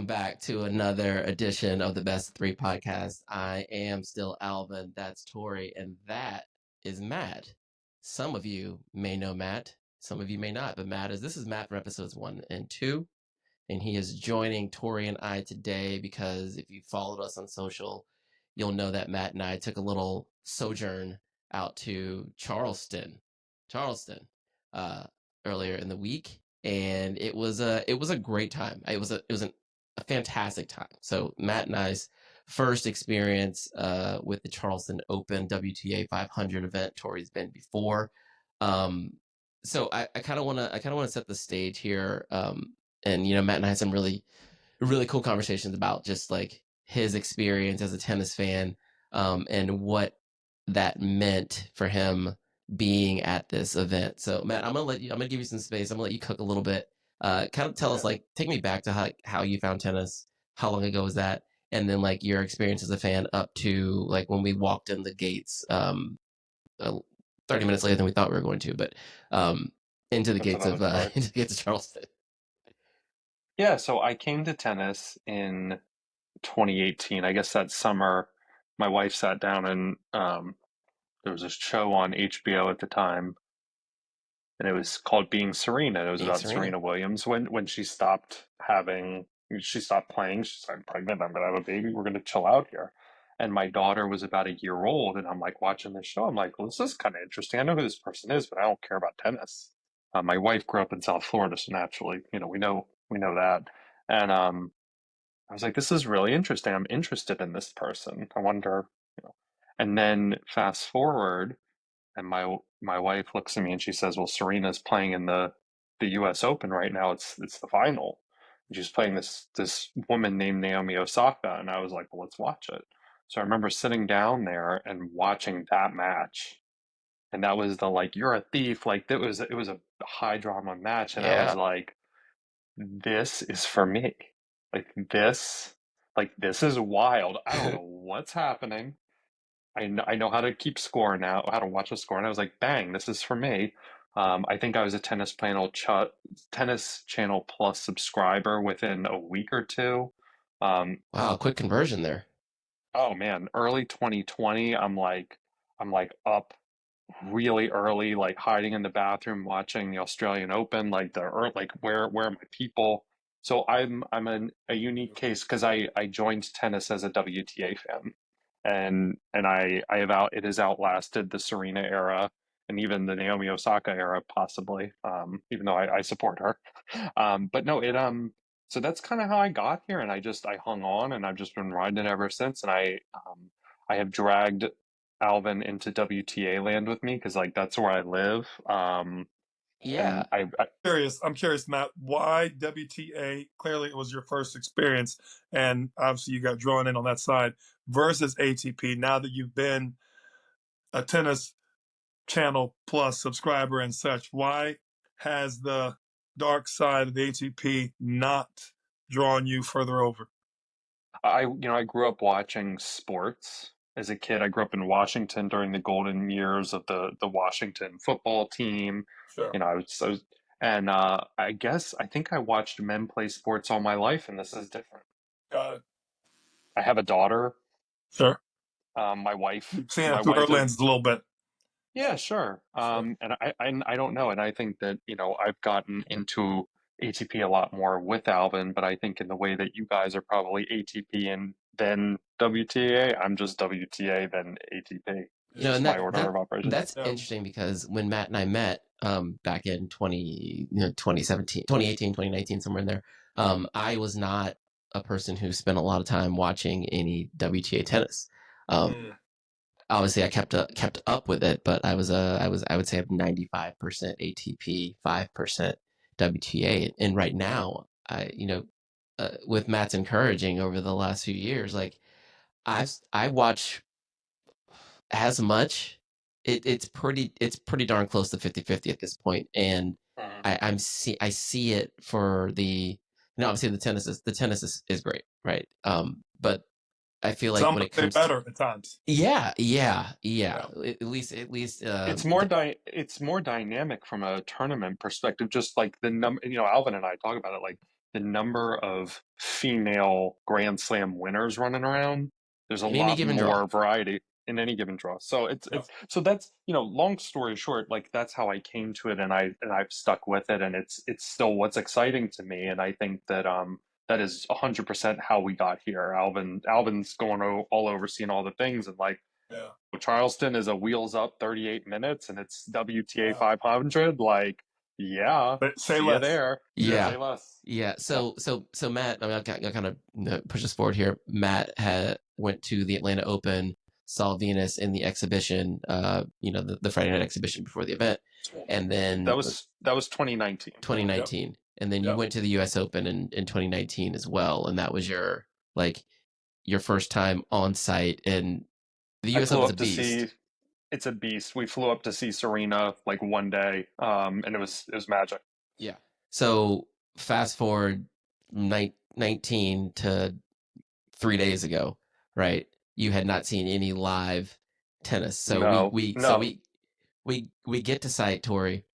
back to another edition of the Best of Three podcast. I am still Alvin, that's Torry, and that is Matt. Some of you may know Matt, some of you may not, but this is Matt from episodes 1 and 2, and he is joining Torry and I today because if you followed us on social, you'll know that Matt and I took a little sojourn out to Charleston, uh, earlier in the week, and it was a great time. It was a fantastic time. So Matt and I's first experience with the Charleston Open WTA 500 event. Torry's been before, so I kind of want to set the stage here. And Matt and I had some really cool conversations about just like his experience as a tennis fan, and what that meant for him being at this event. So Matt, I'm gonna give you some space. I'm gonna let you cook a little bit. Kind of tell us, like, take me back to how you found tennis. How long ago was that? And then like your experience as a fan up to like when we walked in the gates, uh, 30 minutes later than we thought we were going to, but into the gates of into the gates of Charleston. Yeah, so I came to tennis in 2018. I guess that summer, my wife sat down and there was this show on HBO at the time, and it was called Being Serena. It was Being about Serena. Serena Williams when she stopped playing. She said, "I'm pregnant. I'm gonna have a baby. We're gonna chill out here." And my daughter was about a year old, and I'm like watching this show. I'm like, well, this is kind of interesting. I know who this person is, but I don't care about tennis. My wife grew up in South Florida, so naturally, we know that. And I was like, this is really interesting. I'm interested in this person. I wonder, you know. And then fast forward, and my wife looks at me and she says, "Well, Serena's playing in the U.S. Open right now. It's the final. And she's playing this woman named Naomi Osaka." And I was like, "Well, let's watch it." So I remember sitting down there and watching that match, and that was the like, "You're a thief." Like it was a high drama match, and I was Yeah. like, "This is for me. Like this is wild. I don't know what's happening. I know how to keep score now, how to watch a score, and I was like, bang, this is for me." I think I was a Tennis Channel Plus subscriber within a week or two. Um, Wow, quick conversion there. oh man, early 2020, I'm like up really early, like hiding in the bathroom watching the Australian Open, like like where are my people? So I'm a unique case because I joined tennis as a WTA fan, and it has outlasted the Serena era and even the Naomi Osaka era possibly, even though I support her. But no, so that's kind of how I got here, and I hung on, and I've just been riding it ever since, and I have dragged Alvin into WTA land with me because like that's where I live. Yeah. And I'm curious, Matt, why WTA? Clearly, it was your first experience, and obviously you got drawn in on that side versus ATP. Now that you've been a Tennis Channel Plus subscriber and such, why has the dark side of the ATP not drawn you further over? I grew up watching sports as a kid. I grew up in Washington during the golden years of the Washington football team. Sure. And I think I watched men play sports all my life, and this is different. Got it. I have a daughter. Sure. My wife, Seeing my it through her wife is, lens a little bit. yeah, sure. Sure. And I don't know, and I think that I've gotten into ATP a lot more with Alvin, but I think in the way that you guys are probably ATP and then WTA, I'm just WTA then ATP. It's And just my order of operations. that's interesting because when Matt and I met back in 2017, 2018, 2019, somewhere in there, I was not a person who spent a lot of time watching any WTA tennis. Obviously I kept up with it, but I would say I'm 95% ATP, 5% WTA. And right now, with Matt's encouraging over the last few years, like I watch as much. It's pretty darn close to 50-50 at this point, and I see it for obviously the tennis is great, right? But I feel like Some when it play comes better at times. yeah. Yeah. At least It's more dynamic from a tournament perspective. Just like the number, Alvin and I talk about it. Like the number of female Grand Slam winners running around, there's a In any lot given draw. more variety in any given draw. So it's so that's, long story short, like that's how I came to it, and I've stuck with it, and it's still what's exciting to me, and I think that that is 100% how we got here. Alvin's going all over seeing all the things, and like Yeah. Charleston is a wheels up 38 minutes, and it's WTA Yeah. 500. Like, yeah, But say see you less. there. Yeah. Say less. Yeah. So Matt, I mean, I'll kind of push us forward here. Matt went to the Atlanta Open, saw Venus in the exhibition, the Friday night exhibition before the event, and then That was 2019. 2019, and then you went to the U.S. Open in 2019 as well, and that was your first time on site, and the I U.S. flew Open's a up to see. beast. It's a beast. We flew up to see Serena like one day, and it was magic. Yeah. So fast forward 19 to 3 days ago, right? You had not seen any live tennis. So No, we get to site, Torry.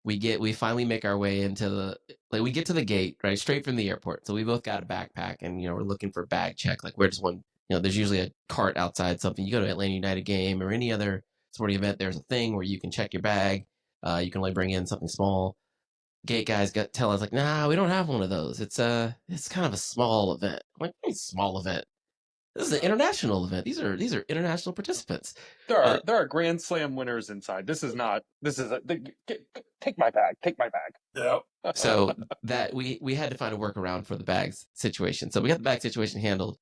We finally make our way into we get to the gate, right? Straight from the airport. So we both got a backpack, and we're looking for bag check. Like, where does one, there's usually a cart outside something. You go to Atlanta United game or any other sporting event, there's a thing where you can check your bag. You can only bring in something small. Gate guys tell us, like, nah, we don't have one of those. It's kind of a small event. I'm like, hey, small event. This is an international event. These are international participants. there are Grand Slam winners inside. This is not. This is take my bag. Take my bag. Yeah. So that we had to find a workaround for the bags situation. So we got the bag situation handled,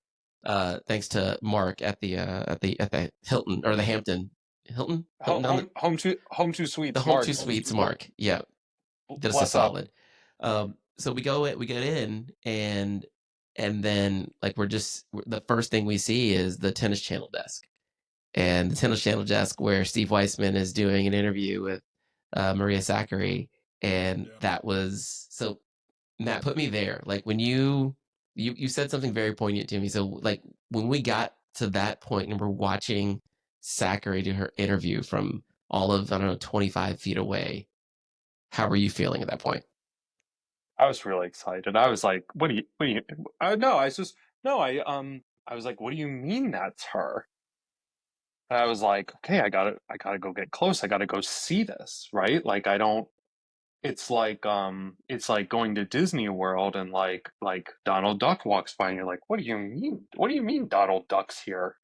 thanks to Mark at the Hilton or the Hampton Hilton. Home to suites. The Home to Suites, Mark. Yeah, did us a solid. So we get in, and then the first thing we see is the Tennis Channel desk, and the Tennis Channel desk where Steve Weissman is doing an interview with Maria Sakkari, and that was so. Matt put me there. Like, when you said something very poignant to me. So, like, when we got to that point and we're watching Sakkari do her interview from all of, I don't know, 25 feet away, how were you feeling at that point? I was really excited. I was like, "What do you?" No, I was just no. I was like, "What do you mean that's her?" And I was like, "Okay, I gotta go get close. I gotta go see this, right? Like, I don't. It's like going to Disney World, and like Donald Duck walks by, and you're like, "What do you mean? What do you mean Donald Duck's here?"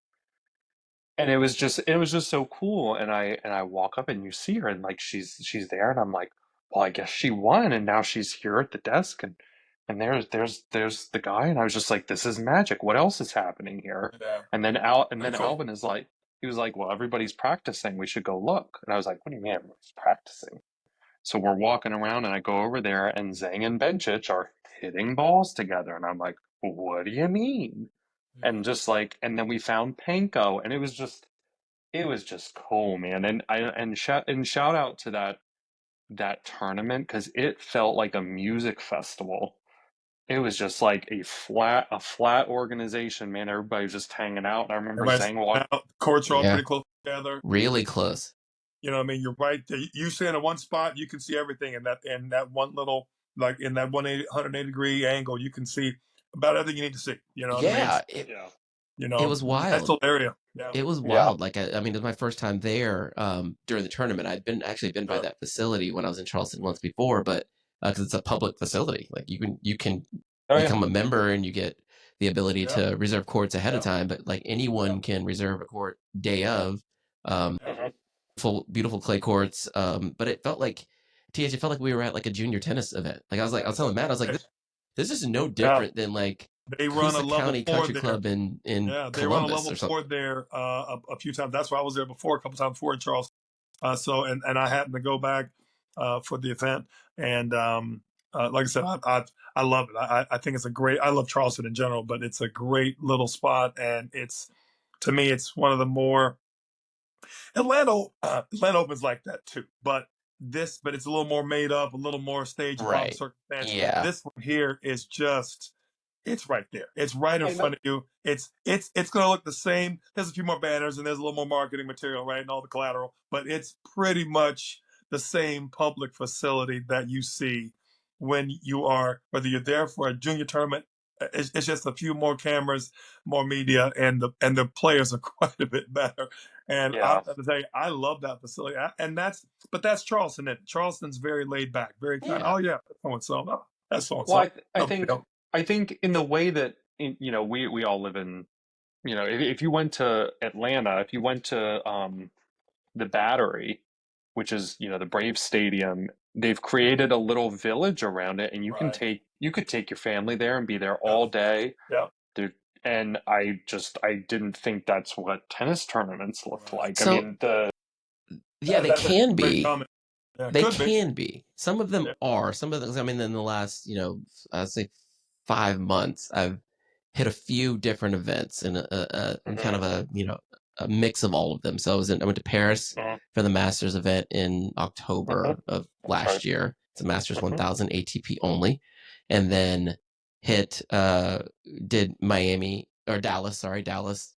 And it was just so cool. And I walk up, and you see her, and like she's there, and I'm like, well, I guess she won, and now she's here at the desk, and there's the guy, and I was just like, this is magic. What else is happening here? Yeah. And then Alvin is like, he was like, well, everybody's practicing. We should go look. And I was like, what do you mean everybody's practicing? So we're walking around, and I go over there, and Zhang and Bencic are hitting balls together, and I'm like, what do you mean? And just like, and then we found Panko, and it was just cool, man. And shout out to that tournament, because it felt like a music festival. It was just like a flat organization, man. Everybody was just hanging out. And I remember Everybody's Zhang walked. out. Courts are all Yeah. pretty close together. Really close. You know what I mean? You're right. You stand in one spot, you can see everything in that one little, like, in that 180-degree angle, you can see about everything you need to see. You know what I mean? Yeah, it was wild. That's the area. Yeah. It was wild. Like, I mean, it was my first time there during the tournament. I'd been by that facility when I was in Charleston once before, but because it's a public facility, like you can become a member, and you get the ability to reserve courts ahead of time. But like, anyone can reserve a court day of. Beautiful clay courts. But it felt like we were at like a junior tennis event. Like, I was telling Matt, I was like, this is no different than like They run a Coosa level County 4 Country there. Club in They run a Columbus level or something. 4 there a few times. That's why I was there before, a couple times before in Charleston. And I happened to go back for the event. And like I said, I love it. I think it's a great. I love Charleston in general, but it's a great little spot, and to me, it's one of the more. Atlanta Open's like that too, but it's a little more made up, a little more staged, Right. circumstance. Yeah. This one here is just, it's right there. It's right in front of you. It's going to look the same. There's a few more banners, and there's a little more marketing material, right, and all the collateral, but it's pretty much the same public facility that you see when you are, whether you're there for a junior tournament, it's just a few more cameras, more media, and the players are quite a bit better. And I Yeah. have to say, I love that facility. And that's Charleston. And Charleston's very laid back, very kind. Yeah. Oh yeah, that's so and so. Oh, that's so and Well, so. I No big think deal. in the way that we all live in, if you went to Atlanta, if you went to the Battery, which is the Brave Stadium, they've created a little village around it, and Right. you could take your family there and be there Yeah. all day. Yeah. There, and I didn't think that's what tennis tournaments looked Right. like. I So mean, the yeah, they That's a can great be. comment. Yeah, They could be. can be. Some of them Yeah. are. Some of them. I mean, in the last, I'd say 5 months, I've hit a few different events and in kind Mhm, of a mix of all of them. So I went to Paris mhm, for the Masters event in mhm. October of That's right. last year. It's a Masters Mhm, 1000 ATP only, and then hit did Miami or Dallas, sorry, Dallas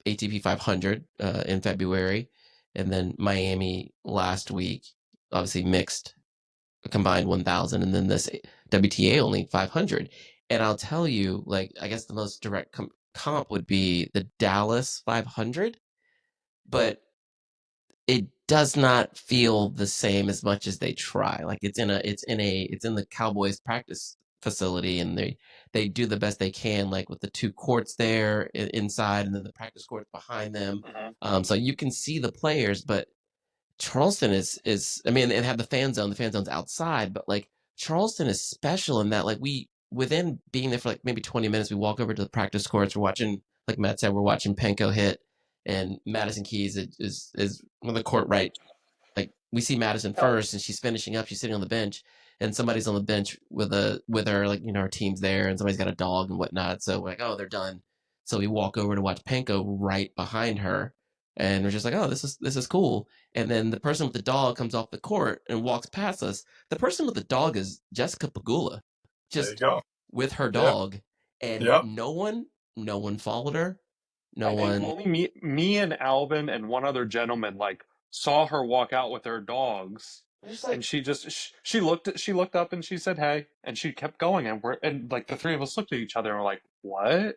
ATP 500 in February, and then Miami last week. Obviously mixed combined 1000, and then this WTA only 500. And I'll tell you, like, I guess the most direct comp would be the Dallas 500, but it does not feel the same as much as they try. Like it's in the Cowboys practice facility, and they do the best they can, like with the two courts there inside, and then the practice courts behind them. mhm. So you can see the players, but Charleston is I mean, and have the fan zone's outside, but like Charleston is special in that, like, we within being there for like maybe 20 minutes, we walk over to the practice courts. We're watching, like Matt said, we're watching Penko hit, and Madison Keys is on the court right. Like, we see Madison Yeah. first, and she's finishing up. She's sitting on the bench, and somebody's on the bench with her, like, our team's there, and somebody's got a dog and whatnot. So we're like, oh, they're done. So we walk over to watch Penko right behind her, and we're just like, oh, this is cool. And then the person with the dog comes off the court and walks past us. The person with the dog is Jessica Pagula, There you just go. with her Yeah. dog, and Yep. no one followed her. No I think one. only me and Alvin and one other gentleman saw her walk out with her dogs, Just and like, she looked up and she said hey, and she kept going, and like the three of us looked at each other and were like, what?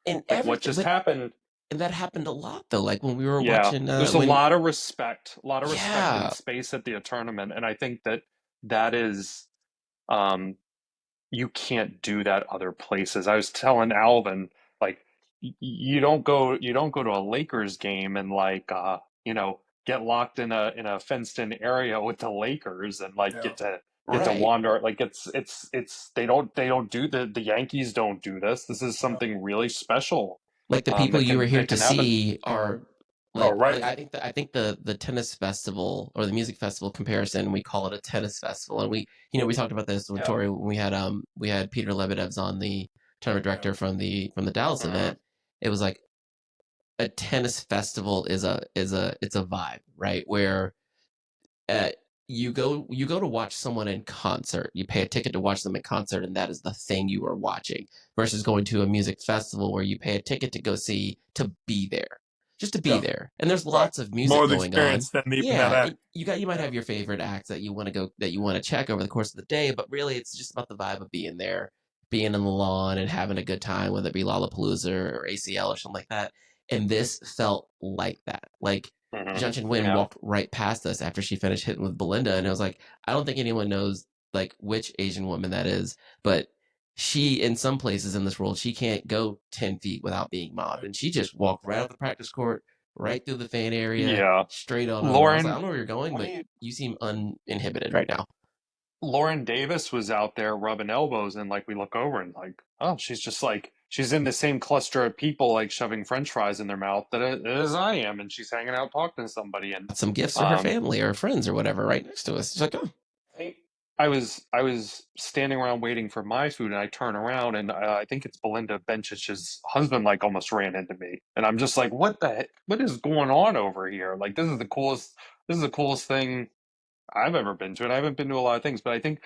and Like, what everything, just but happened? and that happened a lot though. Like when we were Yeah, watching, there's when a lot of respect and yeah, space at the tournament, and I think that is um you can't do that other places. I was telling Alvin, like, you don't go to a Lakers game and get locked in a fenced in area with the Lakers and like Yeah. get to right. wander. Like, it's they don't do the Yankees don't do this. This is Yeah. something really special Like the people you were here that to can happen. see are Oh, like right. I think the tennis festival or the music festival comparison, we call it a tennis festival. And we talked about this with Yeah. Torry when we had Peter Lebedev's on, the tournament Yeah. director from the Dallas Mhm. event. It was like a tennis festival it's a vibe, right? Where uh, you go to watch someone in concert. You pay a ticket to watch them in concert, and that is the thing you are watching. Versus going to a music festival where you pay a ticket to go see to be there, just to be Yeah. there. And there's Right. lots of music More of the going on. experience than even that Yeah, act. and you might Yeah. have your favorite acts that you want to check over the course of the day, but really it's just about the vibe of being there, being on the lawn and having a good time, whether it be Lollapalooza or ACL or something like that. And this felt like that. Like Mhm. Jianchen Win Yeah. walked right past us after she finished hitting with Belinda, and I was like, I don't think anyone knows like which Asian woman that is, but she, in some places in this world, she can't go 10 feet without being mobbed, Right. and she just walked right off the practice court, right through the fan area, Yeah. straight on over. I was like, I Lauren, don't know where you're going, but you seem uninhibited right now. Lauren Davis was out there rubbing elbows, and like we look over and like, oh, she's in the same cluster of people like shoving French fries in their mouth as I am, and she's hanging out talking to somebody. And Got some gifts for her um, family or friends or whatever right next to us. She's like, oh, I I was standing around waiting for my food, and I turn around, and I think it's Belinda Bencic's husband like almost ran into me, and I'm just like, what the heck? What is going on over here? Like, this is the coolest thing I've ever been to, and I haven't been to a lot of things, but I think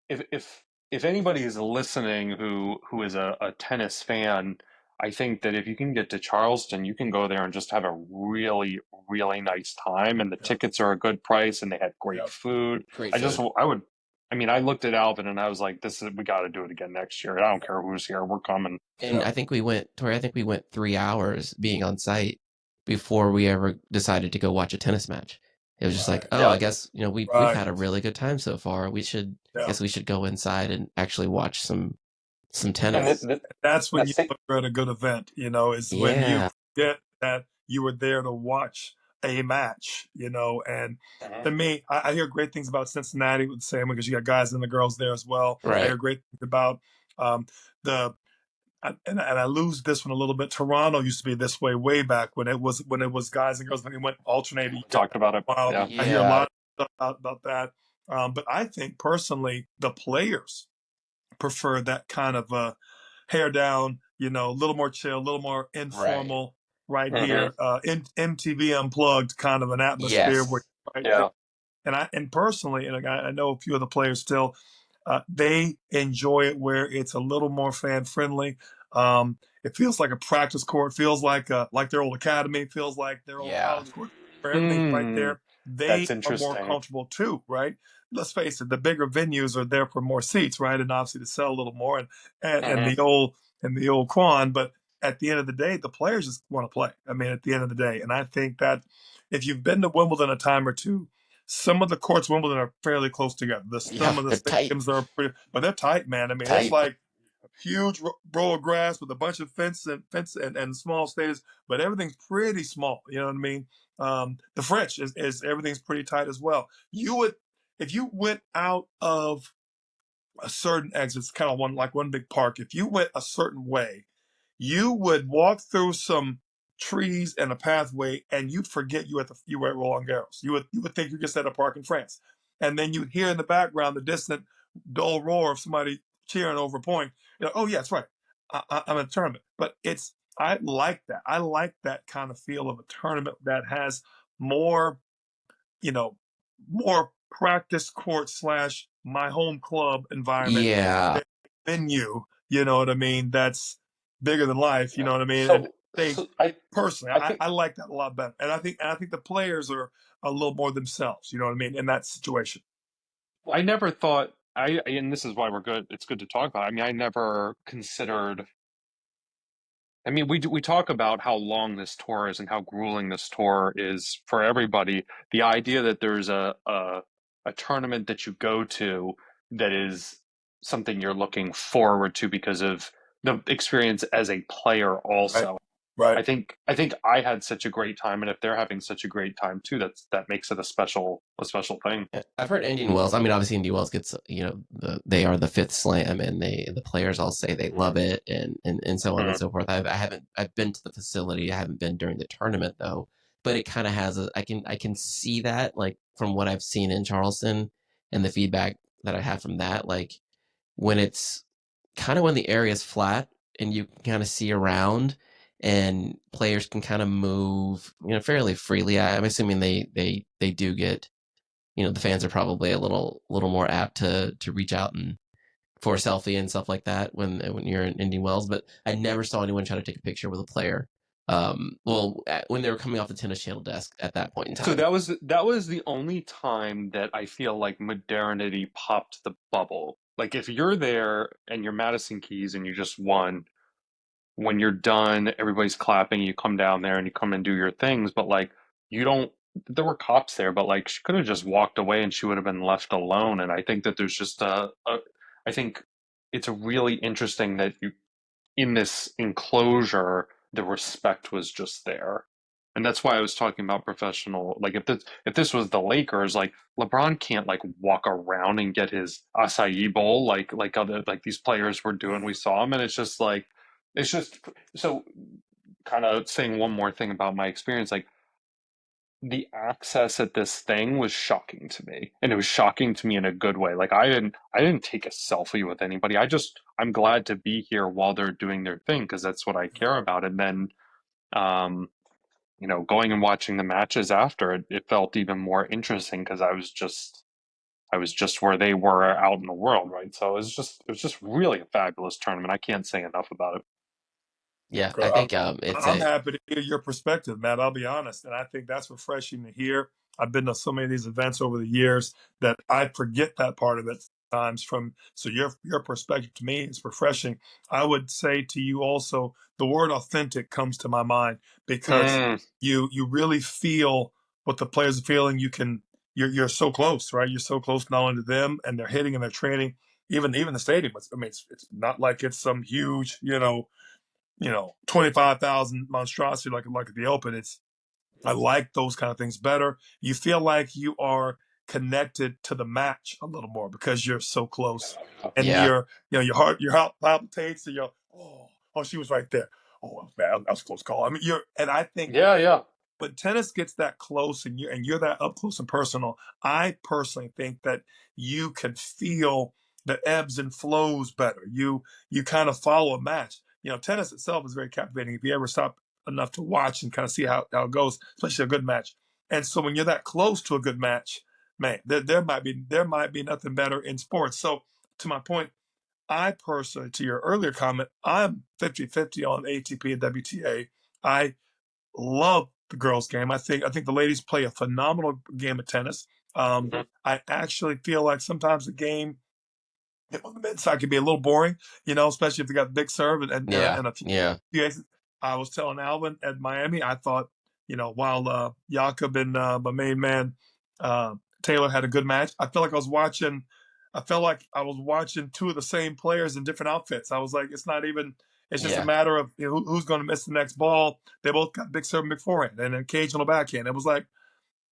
if if anybody is listening who is a tennis fan, I think that if you can get to Charleston, you can go there and just have a really, really nice time, and the Yeah. tickets are a good price, and they had great Yeah. food. great food. I would I mean, I looked at Alvin and I was like, we got to do it again next year. I don't care who's here. We're coming. And I think we went, Tori, I think we went 3 hours being on site before we ever decided to go watch a tennis match. It was just like, oh, I Yeah. guess, we've Right. had a really good time so far. I guess we should go inside and actually watch some And tennis. That's when you same, know you're at a good event, is when you Yeah, forget that you were there to watch a match, and to me, I hear great things about Cincinnati with the same because you got guys and the girls there as well. I right. hear great things about the and I lose this one a little bit. Toronto used to be this way way back when it was guys and girls when they went alternating. we talked about it. Wow, Yeah. I hear a Yeah, lot of stuff about that. But I think personally, the players prefer that kind of hair down, a little more chill, a little more right. informal, right Hmm. here, MTV unplugged kind of an atmosphere where Yes. right Yeah. and personally, and I know a few of the players still, they enjoy it where it's a little more fan friendly. It feels like a practice court, feels like their old academy, feels like their old Yeah. college court, where everything's right Hmm. there. They That's are more interesting. comfortable too, right? Let's face it, the bigger venues are there for more seats, right? And obviously to sell a little more and Hmm. the old Quan, but at the end of the day, the players just want to play. I mean, at the end of the day. And I think that if you've been to Wimbledon a time or two, some of the courts in Wimbledon are fairly close together. Yeah, Some of the they're tight. stadiums are pretty, but they're tight, man. I mean, it's Tight. like a huge row of grass with a bunch of fence and small stadiums, but everything's pretty small. You know what I mean? The French is everything's pretty tight as well. You would if you went out of a certain exit, it's kind of one big park. If you went a certain way, you would walk through some trees and a pathway, and you'd forget you were at Roland Garros. You would think you're just at a park in France, and then you'd hear in the background the distant dull roar of somebody cheering over a point. Oh yeah, that's right. I'm in a tournament, but I like that. I like that kind of feel of a tournament that has more you know, more practice court slash my home club environment Yeah. venue, you know what I mean? That's bigger than life, you Yeah. know what I mean? And they So I personally, I think I like that a lot better. And I think the players are a little more themselves, you know what I mean, in that situation. I never thought and this is why we're good. It's good to talk about. I mean, I never considered. I mean, we talk about how long this tour is and how grueling this tour is for everybody. The idea that there's a tournament that you go to that is something you're looking forward to because of the experience as a player Right. also. Right. I think I had such a great time, and if they're having such a great time too, that makes it a special thing. I've heard Indian Wells. I mean, obviously, Indian Wells gets, they are the fifth slam, and the players all say they love it, and so on and Mhm. so forth. I've been to the facility. I haven't been during the tournament though, but it kind of has I can see that, like, from what I've seen in Charleston and the feedback that I have from that, like, when it's kind of when the area is flat and you can kind of see around and players can kind of move, fairly freely. I'm assuming they do get, the fans are probably a little more apt to reach out and for a selfie and stuff like that when you're in Indian Wells. But I never saw anyone try to take a picture with a player. When they were coming off the Tennis Channel desk at that point in So time. that was the only time that I feel like modernity popped the bubble. Like if you're there and you're Madison Keys and you just won, when you're done, everybody's clapping, you come down there and you come and do your things, but like you don't there were cops there, but like she could have just walked away and she would have been left alone. And I think that there's just I think it's really interesting that you in this enclosure, the respect was just there. And that's why I was talking about professional. Like if this was the Lakers, like LeBron can't like walk around and get his acai bowl like other like these players were doing. We saw him, and it's just so kind of saying one more thing about my experience. Like the access at this thing was shocking to me, and it was shocking to me in a good way. Like I didn't take a selfie with anybody. I'm glad to be here while they're doing their thing because that's what I care about. And then um going and watching the matches after, it felt even more interesting because I was just where they were out in the world, right? So it was just really a fabulous tournament. I can't say enough about it. Yeah, I I'm, think it's I'm a happy to hear your perspective, Matt. I'll be honest, and I think that's refreshing to hear. I've been to so many of these events over the years that I forget that part of it. times from so your perspective to me is refreshing. I would say to you also the word authentic comes to my mind because Mm, you really feel what the players are feeling. You're so close, right? You're so close not only to them and they're hitting and they're training. Even the stadium. I mean, it's not like it's some huge, 25,000 monstrosity like at the Open. I like those kind of things better. You feel like you are connected to the match a little more because you're so close, and Yeah. your heart palpitates, and oh, she was right there. Oh, man, that was a close call. I mean, and I think yeah, yeah, when tennis gets that close and you're that up close and personal, I personally think that you can feel the ebbs and flows better. You kind of follow a match. Tennis itself is very captivating if you ever stop enough to watch and kind of see how it goes, especially a good match. And so when you're that close to a good match, man, there might be nothing better in sports. So to my point, I personally, to your earlier comment, I'm 50-50 on ATP and WTA. I love the girls' game. I think the ladies play a phenomenal game of tennis. mhm, I actually feel like sometimes the game on the men's side can be a little boring, especially if they got big serve Yeah. and a Yeah. few aces. I was telling Alvin at Miami, I thought, while Jakob and my main man Taylor had a good match, I felt like I was watching two of the same players in different outfits. I was like, it's not even. It's just a Yeah. matter of who's going to miss the next ball. They both got big serve and big forehand and an occasional backhand. It was like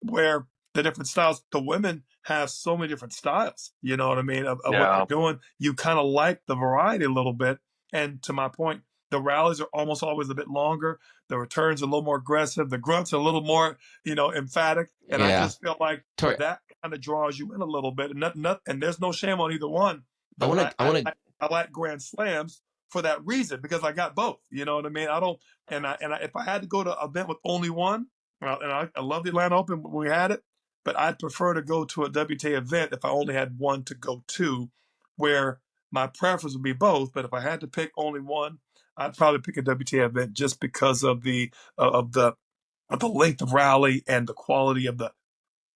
where the different styles, the women have so many different styles, you know what I mean, of what they're yeah, doing. You kind of like the variety a little bit. And to my point, the rallies are almost always a bit longer. The returns are a little more aggressive. The grunts are a little more, emphatic. And I Yeah. just feel like Tori, that kind of draws you in a little bit. And there's no shame on either one. I But want to, I want to, I like Grand Slams for that reason because I got both. You know what I mean? I don't, if I had to go to an event with only one, well, and I love the Atlanta Open when we had it, but I'd prefer to go to a WTA event if I only had one to go to, where my preference would be both. But if I had to pick only one, I'd probably pick a WTA event just because of the length of rally and the quality of the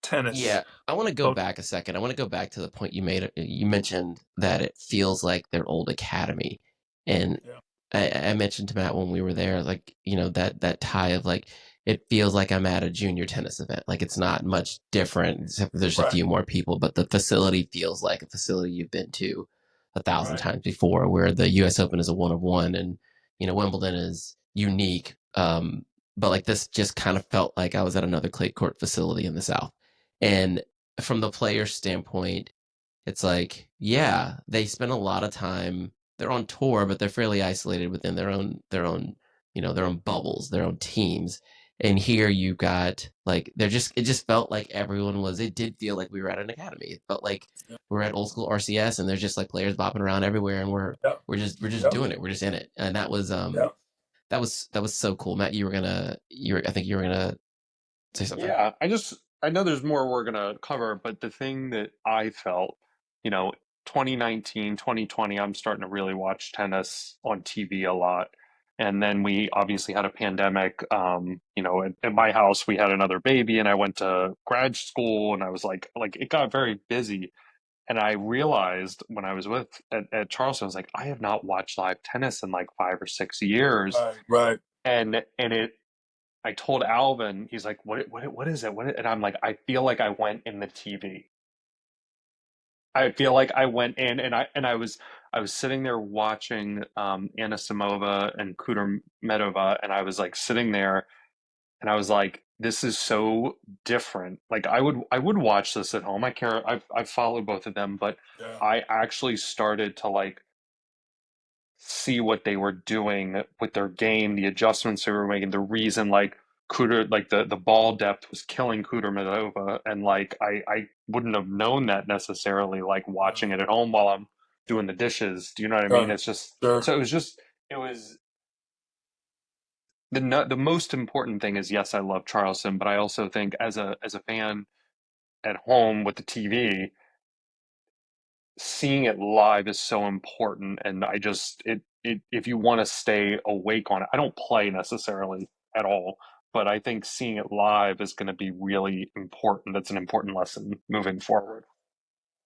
tennis. yeah, I want to go So, back a second. I want to go back to the point you made. You mentioned that it feels like their old academy. And yeah, I mentioned to Matt when we were there, like, that tie of like, it feels like I'm at a junior tennis event. Like it's not much different, except for there's a right, few more people, but the facility feels like a facility you've been to 1,000 right, times before, where the US Open is a one of one and, Wimbledon is unique. But like this just kind of felt like I was at another clay court facility in the South. And from the player standpoint, it's like, yeah, they spend a lot of time. They're on tour, but they're fairly isolated within their own bubbles, their own teams. And here you got like it just felt like everyone was. It did feel like we were at an academy. It felt like yeah, we're at old school RCS, and there's just like players bopping around everywhere, and yeah, we're just yeah, doing it. We're just in it, and yeah. that was so cool. Matt, I think you were gonna say something. yeah. I know there's more we're gonna cover, but the thing that I felt, you know, 2019, 2020, I'm starting to really watch tennis on TV a lot. And then we obviously had a pandemic. At my house, we had another baby, and I went to grad school, and I was like it got very busy. And I realized when I was at Charleston, I was like, I have not watched live tennis in like 5 or 6 years. Right, right. And I told Alvin, he's like, what is it? And I'm like, I feel like I went in the TV. I feel like I went in and I was sitting there watching Anna Samova and Kudermetova, and I was like sitting there and I was like, this is so different. Like I would watch this at home. I care. I've followed both of them, but Yeah, I actually started to like see what they were doing with their game, the adjustments they were making, the reason like the ball depth was killing Kudermetova, and like I wouldn't have known that necessarily like yeah. watching it at home while I'm doing the dishes. Do you know what I mean? Sure, It's just sure. so it was the most important thing is yes, I love Charleston, but I also think as a fan at home with the TV, seeing it live is so important, and I just it if you want to stay awake on it, I don't play necessarily at all, but I think seeing it live is going to be really important. That's an important lesson moving forward.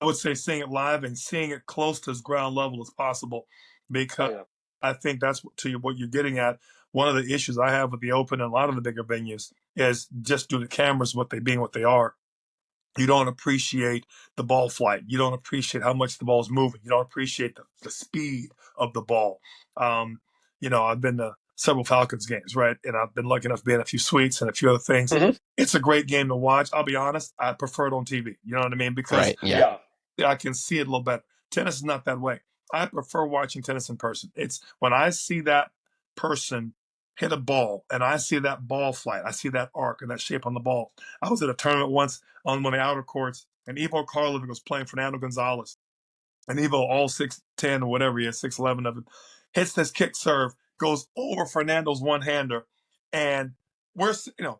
I would say seeing it live and seeing it close to as ground level as possible, because Oh yeah. I think that's what you're getting at. One of the issues I have with the Open and a lot of the bigger venues is just due to cameras, what they are. You don't appreciate the ball flight. You don't appreciate how much the ball is moving. You don't appreciate the speed of the ball. Um, I've been to several Falcons games, right? And I've been lucky enough to be in a few suites and a few other things. Hmm. It's a great game to watch. I'll be honest, I prefer it on TV. You know what I mean? Because Right. Yeah. I can see it a little better. Tennis is not that way. I prefer watching tennis in person. It's when I see that person hit a ball and I see that ball flight, I see that arc and that shape on the ball. I was at a tournament once on one of the outer courts, and Ivo Karlovic was playing Fernando Gonzalez. And Evo, all 6'10" or whatever he is, 6'11" of him, hits this kick serve, goes over Fernando's one hander. And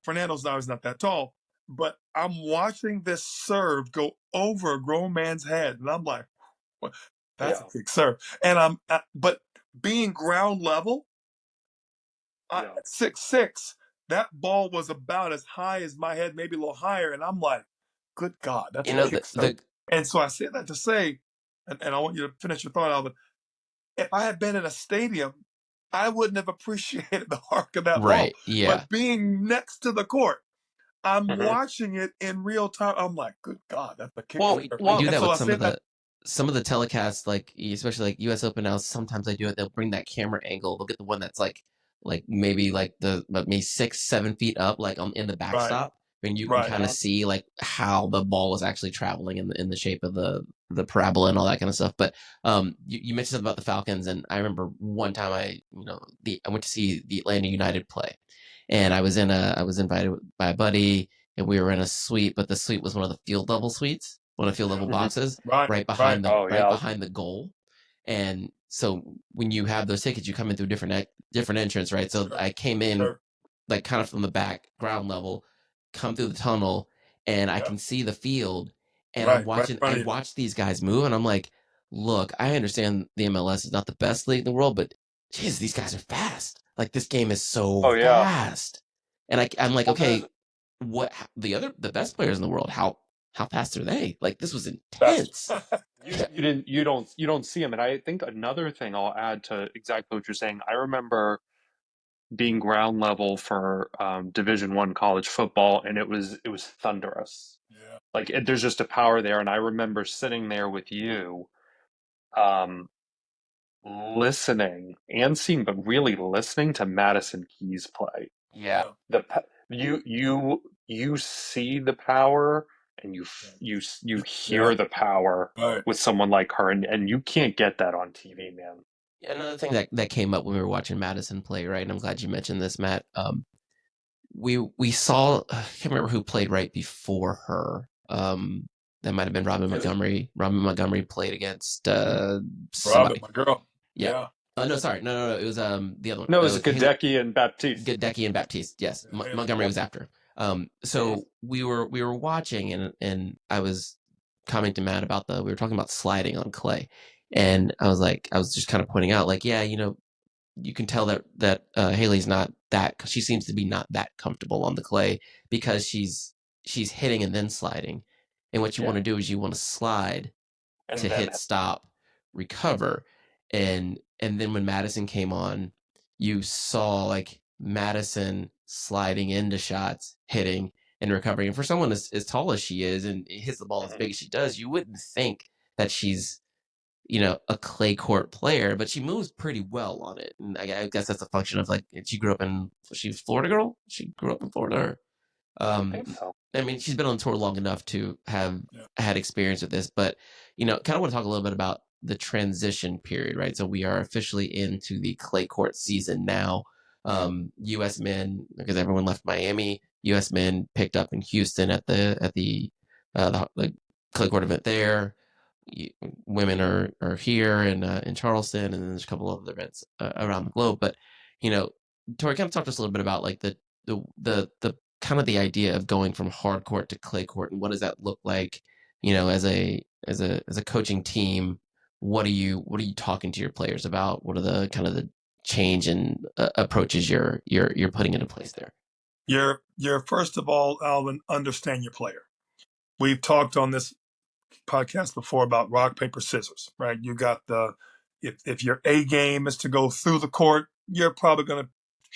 Fernando's now is not that tall, but I'm watching this serve go over a grown man's head. And I'm like, what? That's a Yeah. kick serve. And but being ground level, Yeah. at 6'6", that ball was about as high as my head, maybe a little higher. And I'm like, good God, that's You a know, kick serve. And so I say that to say, and I want you to finish your thought, Alvin. If I had been in a stadium, I wouldn't have appreciated the arc of that ball. right. Yeah. But being next to the court, I'm Hmm. watching it in real time. I'm like, good God, that's a kick. Well, We well, do And that so with I said that. some of the telecasts, like especially like US Open now. Sometimes they do it. They'll bring that camera angle. They'll get the one that's like maybe like maybe 6-7 feet up, like in the Right, backstop, and you can right, kind of see like how the ball is actually traveling in the shape of the parabola and all that kind of stuff. But you mentioned something about the Falcons, and I remember one time I went to see the Atlanta United play, and I was invited by a buddy, and we were in a suite, but the suite was one of the field level suites, one of the field level hmm. boxes, right, right right, behind Oh yeah. the goal. And so when you have those tickets, you come in through different entrance, right? So sure, I came in sure. like kind of from the back, ground level, come through the tunnel, and I Yeah, can see the field, and right in front I of you. watch these guys move, and I'm like, look, I understand the MLS is not the best league in the world, but geez, these guys are fast. Like this game is so Oh yeah. fast, and I'm like, Well, there's okay, the best players in the world, how fast are they? Like this was Best. intense. you don't see them, and I think another thing I'll add to exactly what you're saying. I remember being ground level for Division 1 college football, and it was thunderous. Yeah, Like there's just a power there, and I remember sitting there with you, um, listening and seeing, but really listening to Madison Keys play. Yeah. yeah, You see the power, and you yeah. hear the power Right. with someone like her, and you can't get that on TV, man. Another thing that came up when we were watching Madison play, right? And I'm glad you mentioned this, Matt. We saw I can't remember who played right before her. That might have been Robin Montgomery. Robin Montgomery played against somebody. Robin, my girl. Yeah. Yeah. Oh no, sorry, no. It was the other one. No, it It was was Haley, Gadecki and Baptiste. Gadecki and Baptiste. Yes, Yeah, Haley. Montgomery Yeah. was after. So we were watching, and I was commenting to Matt about we were talking about sliding on clay, and I was just kind of pointing out, like, yeah, you can tell that Haley's not that, cause she seems to be not that comfortable on the clay because she's hitting and then sliding, and what you Yeah. want to do is you want to slide And to then hit stop, recover, and then when Madison came on, you saw like Madison sliding into shots, hitting and recovering. And for someone as tall as she is and hits the ball as big as she does, you wouldn't think that she's a clay court player, but she moves pretty well on it. And I guess that's a function of like she grew up she was Florida girl. She grew up in Florida. Or, I think so. I mean, she's been on tour long enough to have Yeah. had experience with this, but kind of want to talk a little bit about the transition period, right? So we are officially into the clay court season now. U.S. men, because everyone left Miami, U.S. men picked up in Houston at the clay court event there. Women are here in Charleston, and then there's a couple of other events around the globe. But Torry, kind of talk to us a little bit about like the kind of the idea of going from hard court to clay court, and what does that look like? As a coaching team, what are you talking to your players about? What are the kind of the change and approaches you're putting into place there? You're first of all, Alvin, understand your player. We've talked on this podcast before about rock, paper, scissors, right? You got if your A game is to go through the court, you're probably going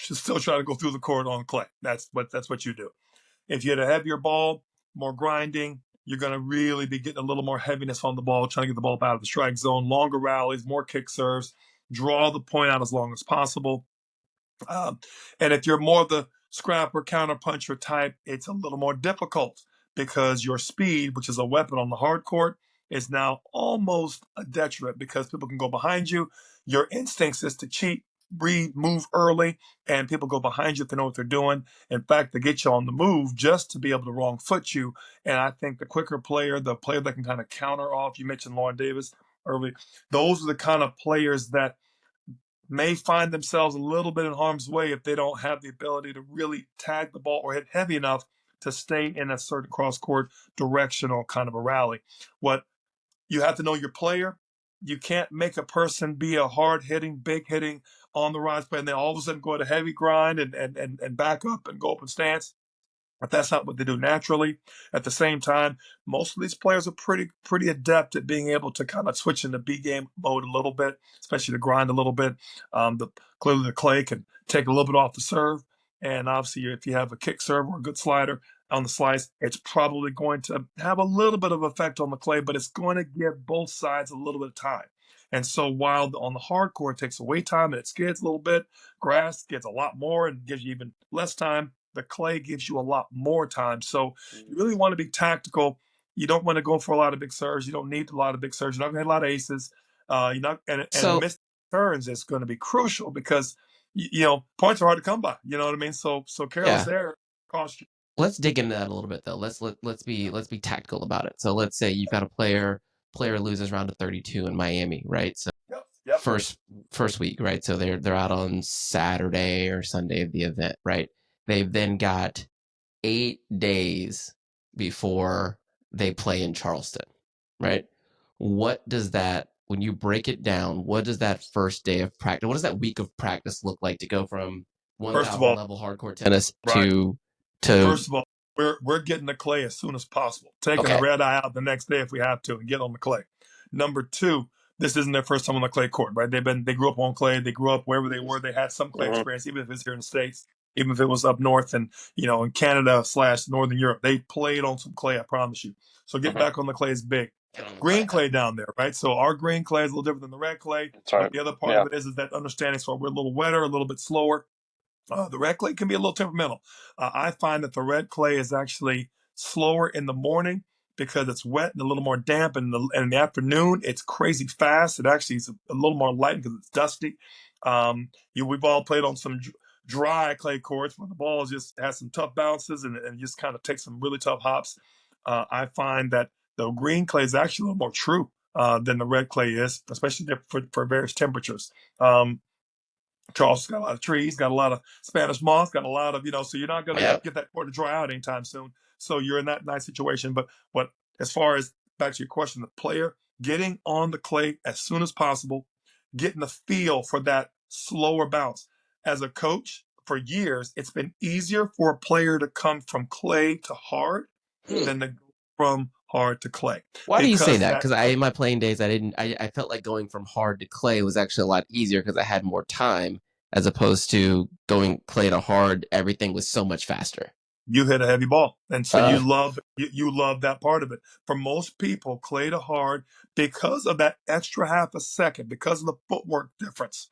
to still try to go through the court on clay. That's what you do. If you had a heavier ball, more grinding, you're going to really be getting a little more heaviness on the ball, trying to get the ball out of the strike zone, longer rallies, more kick serves, draw the point out as long as possible. And if you're more of the scrapper, counter puncher type, it's a little more difficult because your speed, which is a weapon on the hard court, is now almost a detriment because people can go behind you. Your instincts is to cheat, read, move early, and people go behind you if they know what they're doing. In fact, they get you on the move just to be able to wrong foot you. And I think the quicker player, the player that can kind of counter off, you mentioned Lauren Davis early, those are the kind of players that may find themselves a little bit in harm's way if they don't have the ability to really tag the ball or hit heavy enough to stay in a certain cross-court directional kind of a rally. What you have to know your player. You can't make a person be a hard-hitting, big-hitting, on the rise player, and then all of a sudden go at a heavy grind and back up and go up and stance. But that's not what they do naturally. At the same time, most of these players are pretty adept at being able to kind of switch into B game mode a little bit, especially to grind a little bit. Clearly the clay can take a little bit off the serve, and obviously if you have a kick serve or a good slider on the slice, it's probably going to have a little bit of effect on the clay, but it's going to give both sides a little bit of time. And so while on the hard court it takes away time and it skids a little bit, grass gets a lot more and gives you even less time. The clay gives you a lot more time. So you really want to be tactical. You don't want to go for a lot of big serves. You don't need a lot of big serves. You're not going to hit a lot of aces. You're not, and So missed turns is going to be crucial because points are hard to come by. You know what I mean? So careless yeah, there costs you. let's dig into that a little bit though. Let's be tactical about it. So let's say you've got a player loses round of 32 in Miami, right? So Yep. first week, right? So they're out on Saturday or Sunday of the event, right? They've then got 8 days before they play in Charleston, right? What does that, when you break it down, what does that first day of practice, what does that week of practice look like to go from First of 1,000 all, level hardcore tennis right. to First of all, we're getting the clay as soon as possible. Taking okay. the red eye out the next day if we have to and get on the clay. Number two, this isn't their first time on the clay court, right? They grew up on clay. They grew up wherever they were. They had some clay experience, even if it's here in the States, even if it was up north and in Canada / Northern Europe. They played on some clay, I promise you. So getting back on the clay is big. Green clay down there, right? So our green clay is a little different than the red clay. That's right. But the other part of it is that understanding. So we're a little wetter, a little bit slower. The red clay can be a little temperamental. I find that the red clay is actually slower in the morning because it's wet and a little more damp. And in the afternoon, it's crazy fast. It actually is a little more light because it's dusty. We've all played on some dry clay courts where the ball just has some tough bounces and just kind of takes some really tough hops. I find that the green clay is actually a little more true than the red clay is, especially for various temperatures. Charleston's got a lot of trees, got a lot of Spanish moss, got a lot of, so you're not going to get that court to dry out anytime soon. So you're in that nice situation. But as far as back to your question, the player getting on the clay as soon as possible, getting the feel for that slower bounce. As a coach for years, it's been easier for a player to come from clay to hard than to go from hard to clay. Why do you say that? Because in my playing days, I felt like going from hard to clay was actually a lot easier because I had more time as opposed to going clay to hard. Everything was so much faster. You hit a heavy ball. And so you love that part of it. For most people, clay to hard, because of that extra half a second, because of the footwork difference,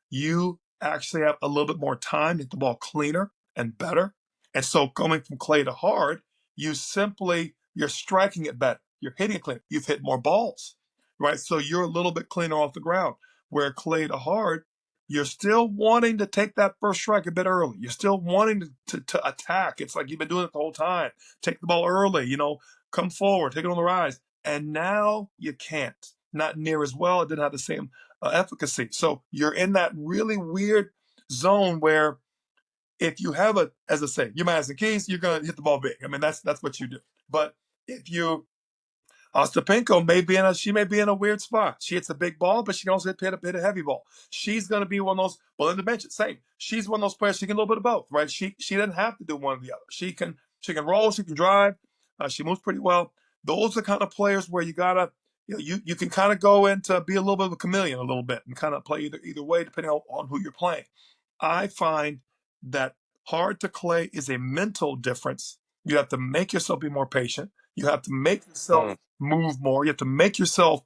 you actually have a little bit more time to hit the ball cleaner and better. And so going from clay to hard, you're striking it better. You're hitting it clean. You've hit more balls, right? So you're a little bit cleaner off the ground. Where clay to hard, you're still wanting to take that first strike a bit early. You're still wanting to attack. It's like you've been doing it the whole time. Take the ball early, come forward, take it on the rise. And now you can't. Not near as well. It didn't have the same efficacy. So you're in that really weird zone where if you have as I say, you're Madison Keys, you're going to hit the ball big. I mean, that's what you do. But if Ostapenko she may be in a weird spot. She hits a big ball, but she can also hit a heavy ball. She's going to be one of those, Belinda mentioned, same. She's one of those players, she can do a little bit of both, right? She doesn't have to do one or the other. She can roll, she can drive, she moves pretty well. those are kind of players where you gotta, you can kind of go into be a little bit of a chameleon a little bit and kind of play either way depending on who you're playing. I find that hard to clay is a mental difference. You have to make yourself be more patient. You have to make yourself move more. You have to make yourself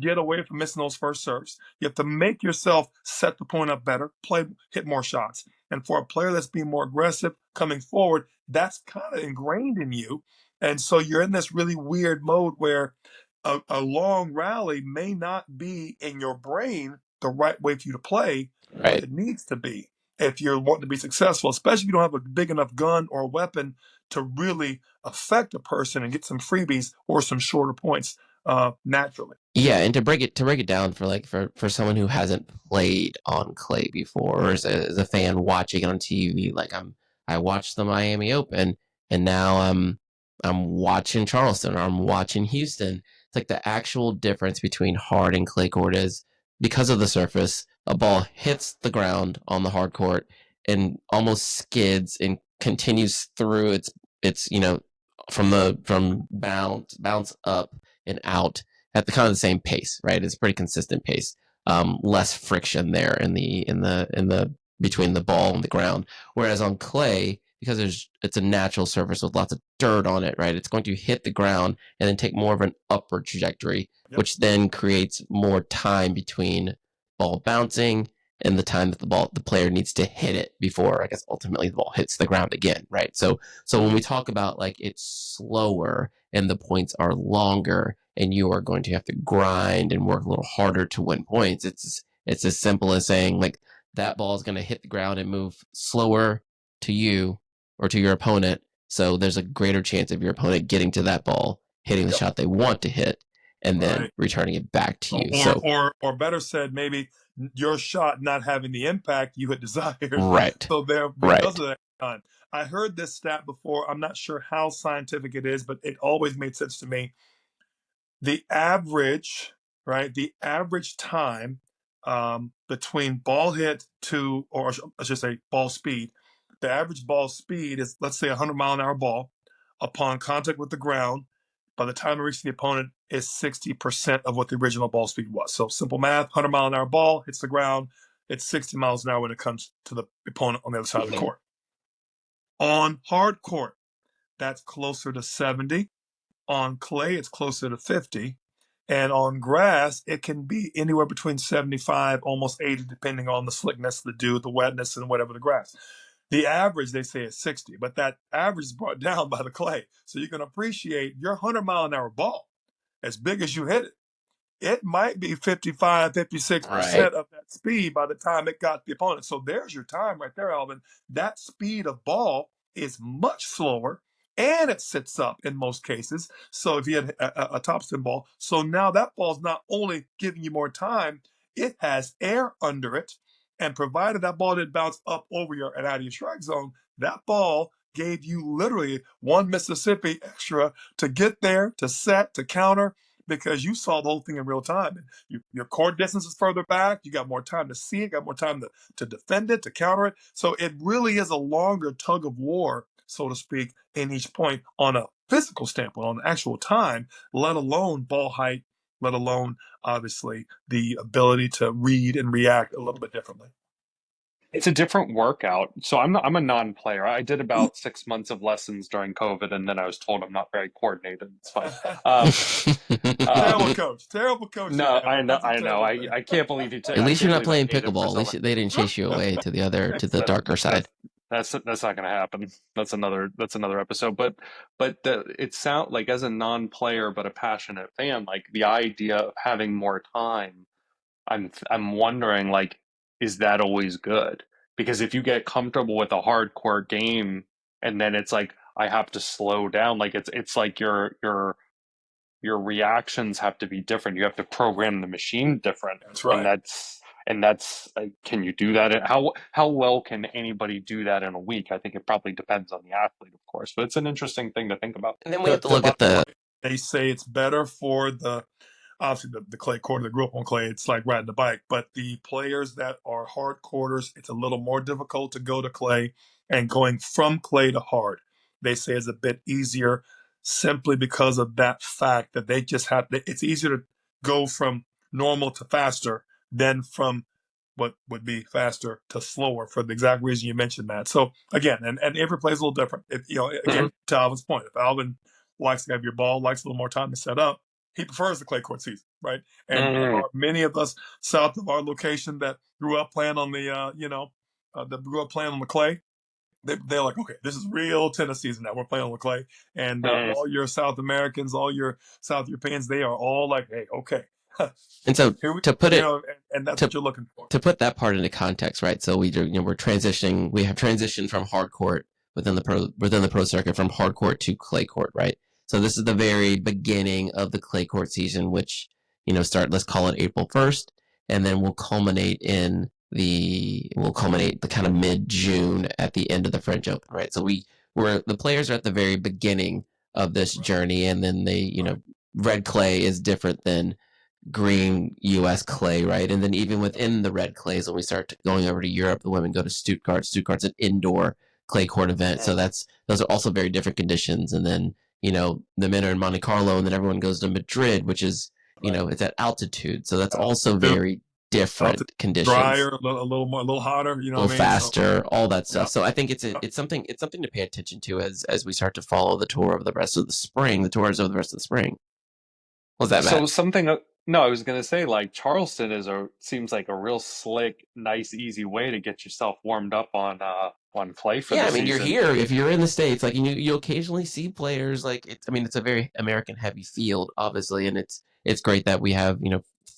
get away from missing those first serves. You have to make yourself set the point up better, hit more shots. And for a player that's being more aggressive coming forward, that's kind of ingrained in you. And so you're in this really weird mode where a long rally may not be in your brain the right way for you to play, but Right. it needs to be if you're wanting to be successful, especially if you don't have a big enough gun or weapon to really affect a person and get some freebies or some shorter points naturally. Yeah, and to break it down for for someone who hasn't played on clay before, or as a fan watching it on TV, like I watched the Miami Open, and now I'm watching Charleston, or I'm watching Houston. It's like the actual difference between hard and clay court is because of the surface, a ball hits the ground on the hard court and almost skids and continues through its from bounce up and out at the kind of the same pace, right? It's a pretty consistent pace. Less friction there in the between the ball and the ground. Whereas on clay, because it's a natural surface with lots of dirt on it, right? It's going to hit the ground and then take more of an upward trajectory, which then creates more time between ball bouncing and the time that the player needs to hit it before, I guess, ultimately the ball hits the ground again, right? So when we talk about like it's slower and the points are longer and you are going to have to grind and work a little harder to win points, it's as simple as saying like that ball is going to hit the ground and move slower to you or to your opponent. So there's a greater chance of your opponent getting to that ball, hitting the shot they want to hit, and then returning it back to you. Or better said, maybe your shot not having the impact you had desired. Right. So because of that time. I heard this stat before. I'm not sure how scientific it is, but it always made sense to me. The average, right? The average time between ball hit to, or I should say ball speed, the average ball speed is, let's say, 100-mile-an-hour ball upon contact with the ground. By the time it reaches the opponent, is 60% of what the original ball speed was. So simple math: 100-mile-an-hour ball hits the ground, it's 60 miles an hour when it comes to the opponent on the other side of the court. On hard court, that's closer to 70. On clay, it's closer to 50. And on grass, it can be anywhere between 75, almost 80, depending on the slickness, the dew, the wetness, and whatever the grass. The average, they say, is 60, but that average is brought down by the clay. So you can appreciate your 100-mile-an-hour ball, as big as you hit it, it might be 55, 56% of that speed by the time it got the opponent. So there's your time right there, Alvin. That speed of ball is much slower, and it sits up in most cases. So if you had a topspin ball, so now that ball's not only giving you more time, it has air under it. And provided that ball didn't bounce up over your and out of your strike zone, that ball gave you literally one Mississippi extra to get there, to set, to counter, because you saw the whole thing in real time. And your court distance is further back. You got more time to see it, got more time to defend it, to counter it. So it really is a longer tug of war, so to speak, in each point on a physical standpoint, on actual time, let alone ball height, let alone, obviously, the ability to read and react a little bit differently. It's a different workout. So I'm a non-player. I did about 6 months of lessons during COVID, and then I was told I'm not very coordinated. It's fine. Terrible coach. No, I know. I can't believe you. At least you're not playing pickleball. At least they didn't chase you away to the darker side. That's not going to happen. That's another episode. But it sounds like, as a non-player but a passionate fan, like the idea of having more time. I'm wondering, like, is that always good? Because if you get comfortable with a hardcore game and then it's like I have to slow down, like it's like your reactions have to be different. You have to program the machine different. That's right. And that's can you do that? How well can anybody do that in a week? I think it probably depends on the athlete, of course, but it's an interesting thing to think about. And then we have to look at they say it's better for obviously the clay court that grew up on clay, it's like riding a bike. But the players that are hard quarters, it's a little more difficult to go to clay, and going from clay to hard, they say, is a bit easier. simply because of that fact that they just have. It's easier to go from normal to faster than from what would be faster to slower for the exact reason you mentioned, Matt. So again, and every play is a little different. Hmm. Again, to Alvin's point, if Alvin likes to have your ball, likes a little more time to set up, he prefers the clay court season, right? And there Hmm. are many of us south of our location that grew up playing on the, that grew up playing on the clay. They're like, okay, this is real tennis season now. We're playing on the clay, and Hmm. all your South Americans, all your South Europeans, they are all like, hey, okay, And so here we, to put it and that's to what you're looking for. to put that part into context, right? So we're transitioning. We have transitioned from hard court within the pro circuit from hard court to clay court, right? So this is the very beginning of the clay court season, which let's call it April 1st, and then we'll culminate the kind of mid-June at the end of the French Open, right? So the players are at the very beginning of this journey, and then red clay is different than green U.S. clay, right? And then even within the red clays, when we start going over to Europe, the women go to Stuttgart. Stuttgart's an indoor clay court event, so those are also very different conditions. And then the men are in Monte Carlo, and then everyone goes to Madrid, which is it's at altitude, so that's also very different conditions. Drier, a little more, a little hotter. You know A what little I mean? faster, all that stuff. Yeah. So I think it's something to pay attention to as we start to follow the tour of the rest of the spring, the tours of the rest of the spring. What's that, So Matt? something. No, I was gonna say like Charleston seems like a real slick, nice, easy way to get yourself warmed up on clay for Yeah, the I mean, you're season. here. If you're in the States, like you occasionally see players like it's. I mean, it's a very American heavy field, obviously, and it's great that we have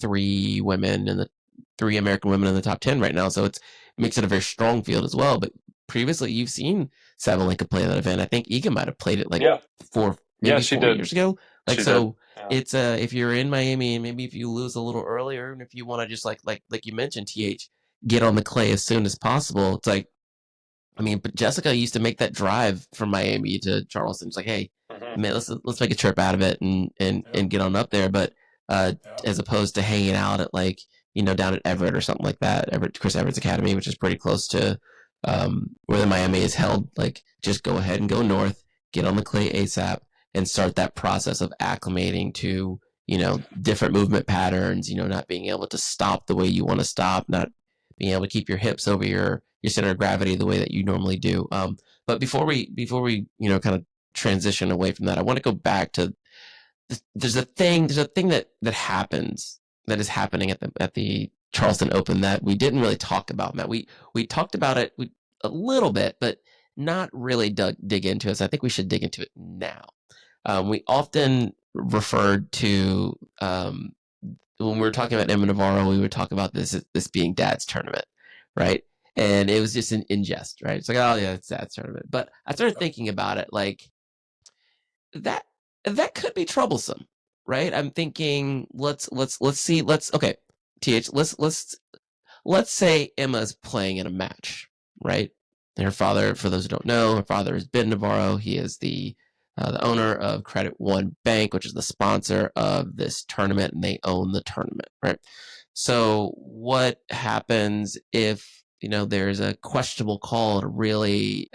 three American women in the top 10 right now. So it makes it a very strong field as well. But previously, you've seen Sabalenka play that event. I think Iga might have played it like Yeah, yeah, maybe she 4 years did. ago. Like She did. so, Yeah. it's if you're in Miami and maybe if you lose a little earlier, and if you want to just like you mentioned, get on the clay as soon as possible. It's like. I mean, but Jessica used to make that drive from Miami to Charleston. It's like, hey, Hmm. man, let's make a trip out of it and get on up there. But as opposed to hanging out at down at Everett or something like that, Chris Everett's Academy, which is pretty close to where the Miami is held. Like, just go ahead and go north, get on the clay ASAP, and start that process of acclimating to different movement patterns. Not being able to stop the way you want to stop, not being able to keep your hips over your center of gravity the way that you normally do. But before we kind of transition away from that, I want to go back to there's a thing that happens that is happening at the Charleston Open that we didn't really talk about, Matt. We talked about it a little bit, but not really dig into it. So I think we should dig into it now. We often referred to when we were talking about Emma Navarro, we would talk about this being Dad's tournament, right? And it was just in jest, right? It's like, oh yeah, it's Dad's tournament. But I started thinking about it, like that could be troublesome, right? I'm thinking, let's see, okay, let's say Emma's playing in a match, right? And her father, for those who don't know, her father is Ben Navarro. He is the owner of Credit One Bank, which is the sponsor of this tournament, and they own the tournament, right? So what happens if there's a questionable call at a really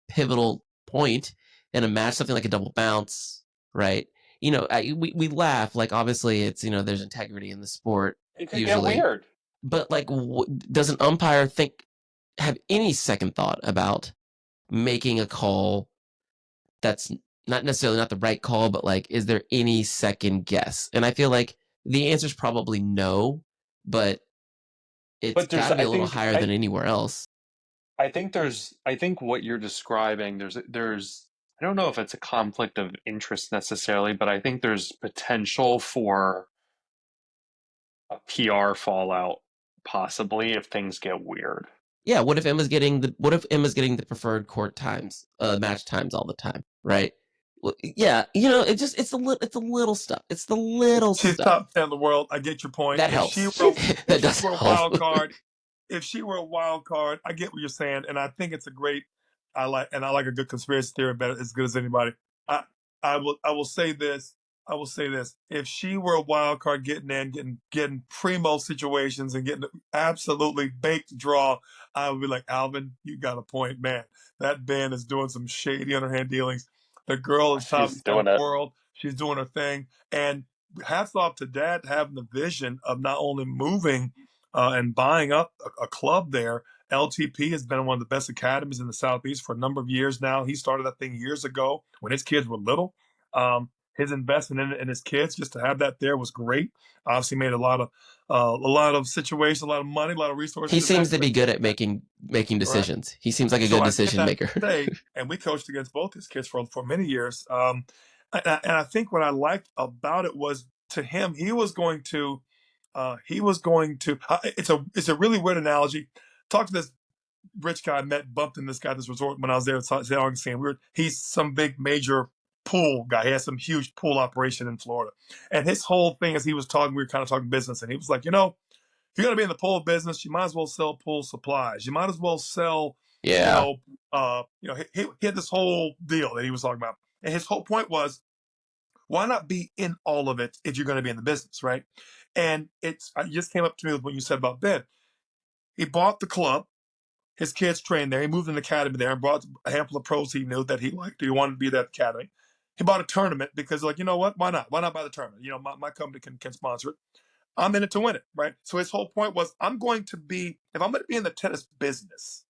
pivotal point in a match, something like a double bounce, right? We laugh, like, obviously it's there's integrity in the sport It could get usually, weird. but like, does an umpire have any second thought about making a call that's not necessarily not the right call, but like, is there any second guess? And I feel like the answer is probably no, but it's But got there's, to be I a little think, higher than anywhere else. I think what you're describing, I don't know if it's a conflict of interest necessarily, but I think there's potential for a PR fallout possibly if things get weird. Yeah, what if Emma's getting the preferred court times, match times all the time, right? Well, yeah, it's it's the little stuff. It's the little She's stuff top 10 in the world. I get your point. that helps. That does Were a help. wild card, if she were a wild card, I get what you're saying, and I think it's a great. I like a good conspiracy theory about it as good as anybody. I I will say this. I will say this. If she were a wild card, getting in, getting primo situations, and getting absolutely baked draw, I would be like, Alvin, you got a point, man. That Ben is doing some shady underhand dealings. The girl is top She's 10 in doing the it. world. She's doing her thing. And hats off to Dad having the vision of not only moving and buying up a club there. LTP has been one of the best academies in the Southeast for a number of years now. He started that thing years ago when his kids were little. His investment in his kids, just to have that there, was great. Obviously, made a lot of situations, a lot of money, a lot of resources. He seems to be good at making Right. decisions. He seems like a So good I said decision that maker. to say, and we coached against both his kids for many years. And I think what I liked about it was, to him, he was going to. It's a really weird analogy. Talk to this rich guy I met, bumped in this guy at this resort when I was there at St. Augustine. He's some big major pool guy. He has some huge pool operation in Florida. And his whole thing, as he was talking, we were kind of talking business, and he was like, if you're going to be in the pool business, you might as well sell pool supplies. You might as well sell, Yeah. he had this whole deal that he was talking about. And his whole point was, why not be in all of it if you're going to be in the business, right? And it just came up to me with what you said about Ben. He bought the club. His kids trained there. He moved an academy there and brought a handful of pros he knew that he liked. He wanted to be at that academy. He bought a tournament because, like, you know what? Why not? Why not buy the tournament? My company can sponsor it. I'm in it to win it, right? So his whole point was, if I'm going to be in the tennis business,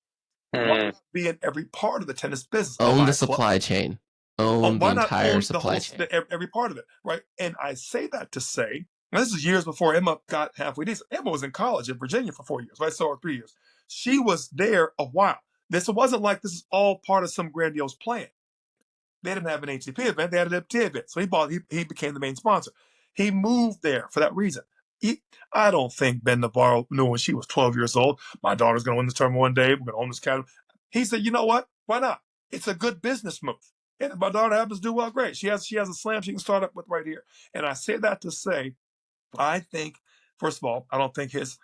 why not be in every part of the tennis business? Own the supply chain. Own the Why not entire own supply chain. every part of it, right? And I say that to say, and this is years before Emma got halfway decent. Emma was in college in Virginia for 4 years, right? So, or 3 years. She was there a while. This wasn't like this is all part of some grandiose plan. They didn't have an ATP event; they had an WTA event. So he became the main sponsor. He moved there for that reason. I don't think Ben Navarro knew when she was 12 years old, my daughter's going to win this tournament one day. We're going to own this academy. He said, you know what? Why not? It's a good business move. And if my daughter happens to do well, great. She has a slam she can start up with right here. And I say that to say, I think, first of all, I don't think his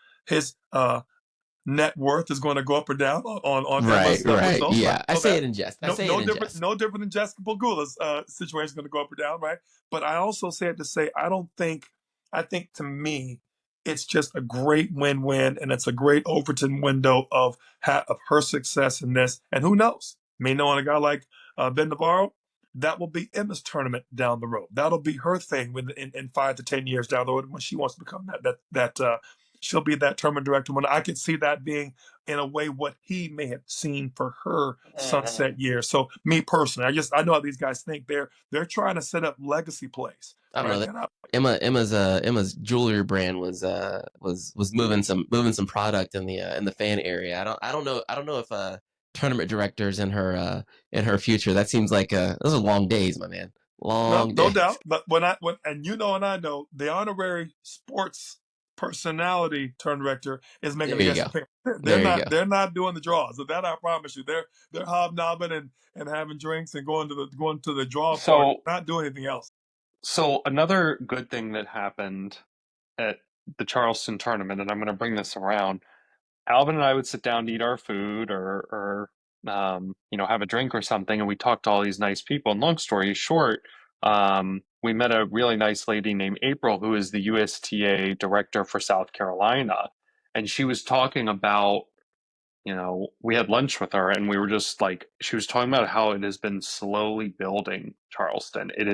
net worth is going to go up or down on Emma's results. Yeah, right? I say it in jest. No different than Jessica Pegula's situation is going to go up or down, right? But I also say it to say, I think to me, it's just a great win-win, and it's a great Overton window of her success in this. And who knows? Me knowing a guy like Ben Navarro, that will be Emma's tournament down the road. That'll be her thing in 5 to 10 years down the road when she wants to become that she'll be that tournament director. When I could see that being, in a way, what he may have seen for her sunset year. So me personally, I know how these guys think. They're trying to set up legacy plays. I don't know that Emma's jewelry brand was moving some product in the fan area. I don't know if tournament directors in her future. That seems like those are long days, my man. Long days. No doubt. But when and I know the honorary sports personality turn director is making a guest appearance. They're not doing the draws. So that I promise you. They're hobnobbing and having drinks and going to the draw party, not doing anything else. So another good thing that happened at the Charleston tournament, and I'm going to bring this around, Alvin and I would sit down to eat our food or have a drink or something, and we talked to all these nice people. And long story short, we met a really nice lady named April, who is the USTA director for South Carolina. And she was talking about, we had lunch with her, and we were just like, she was talking about how it has been slowly building Charleston. It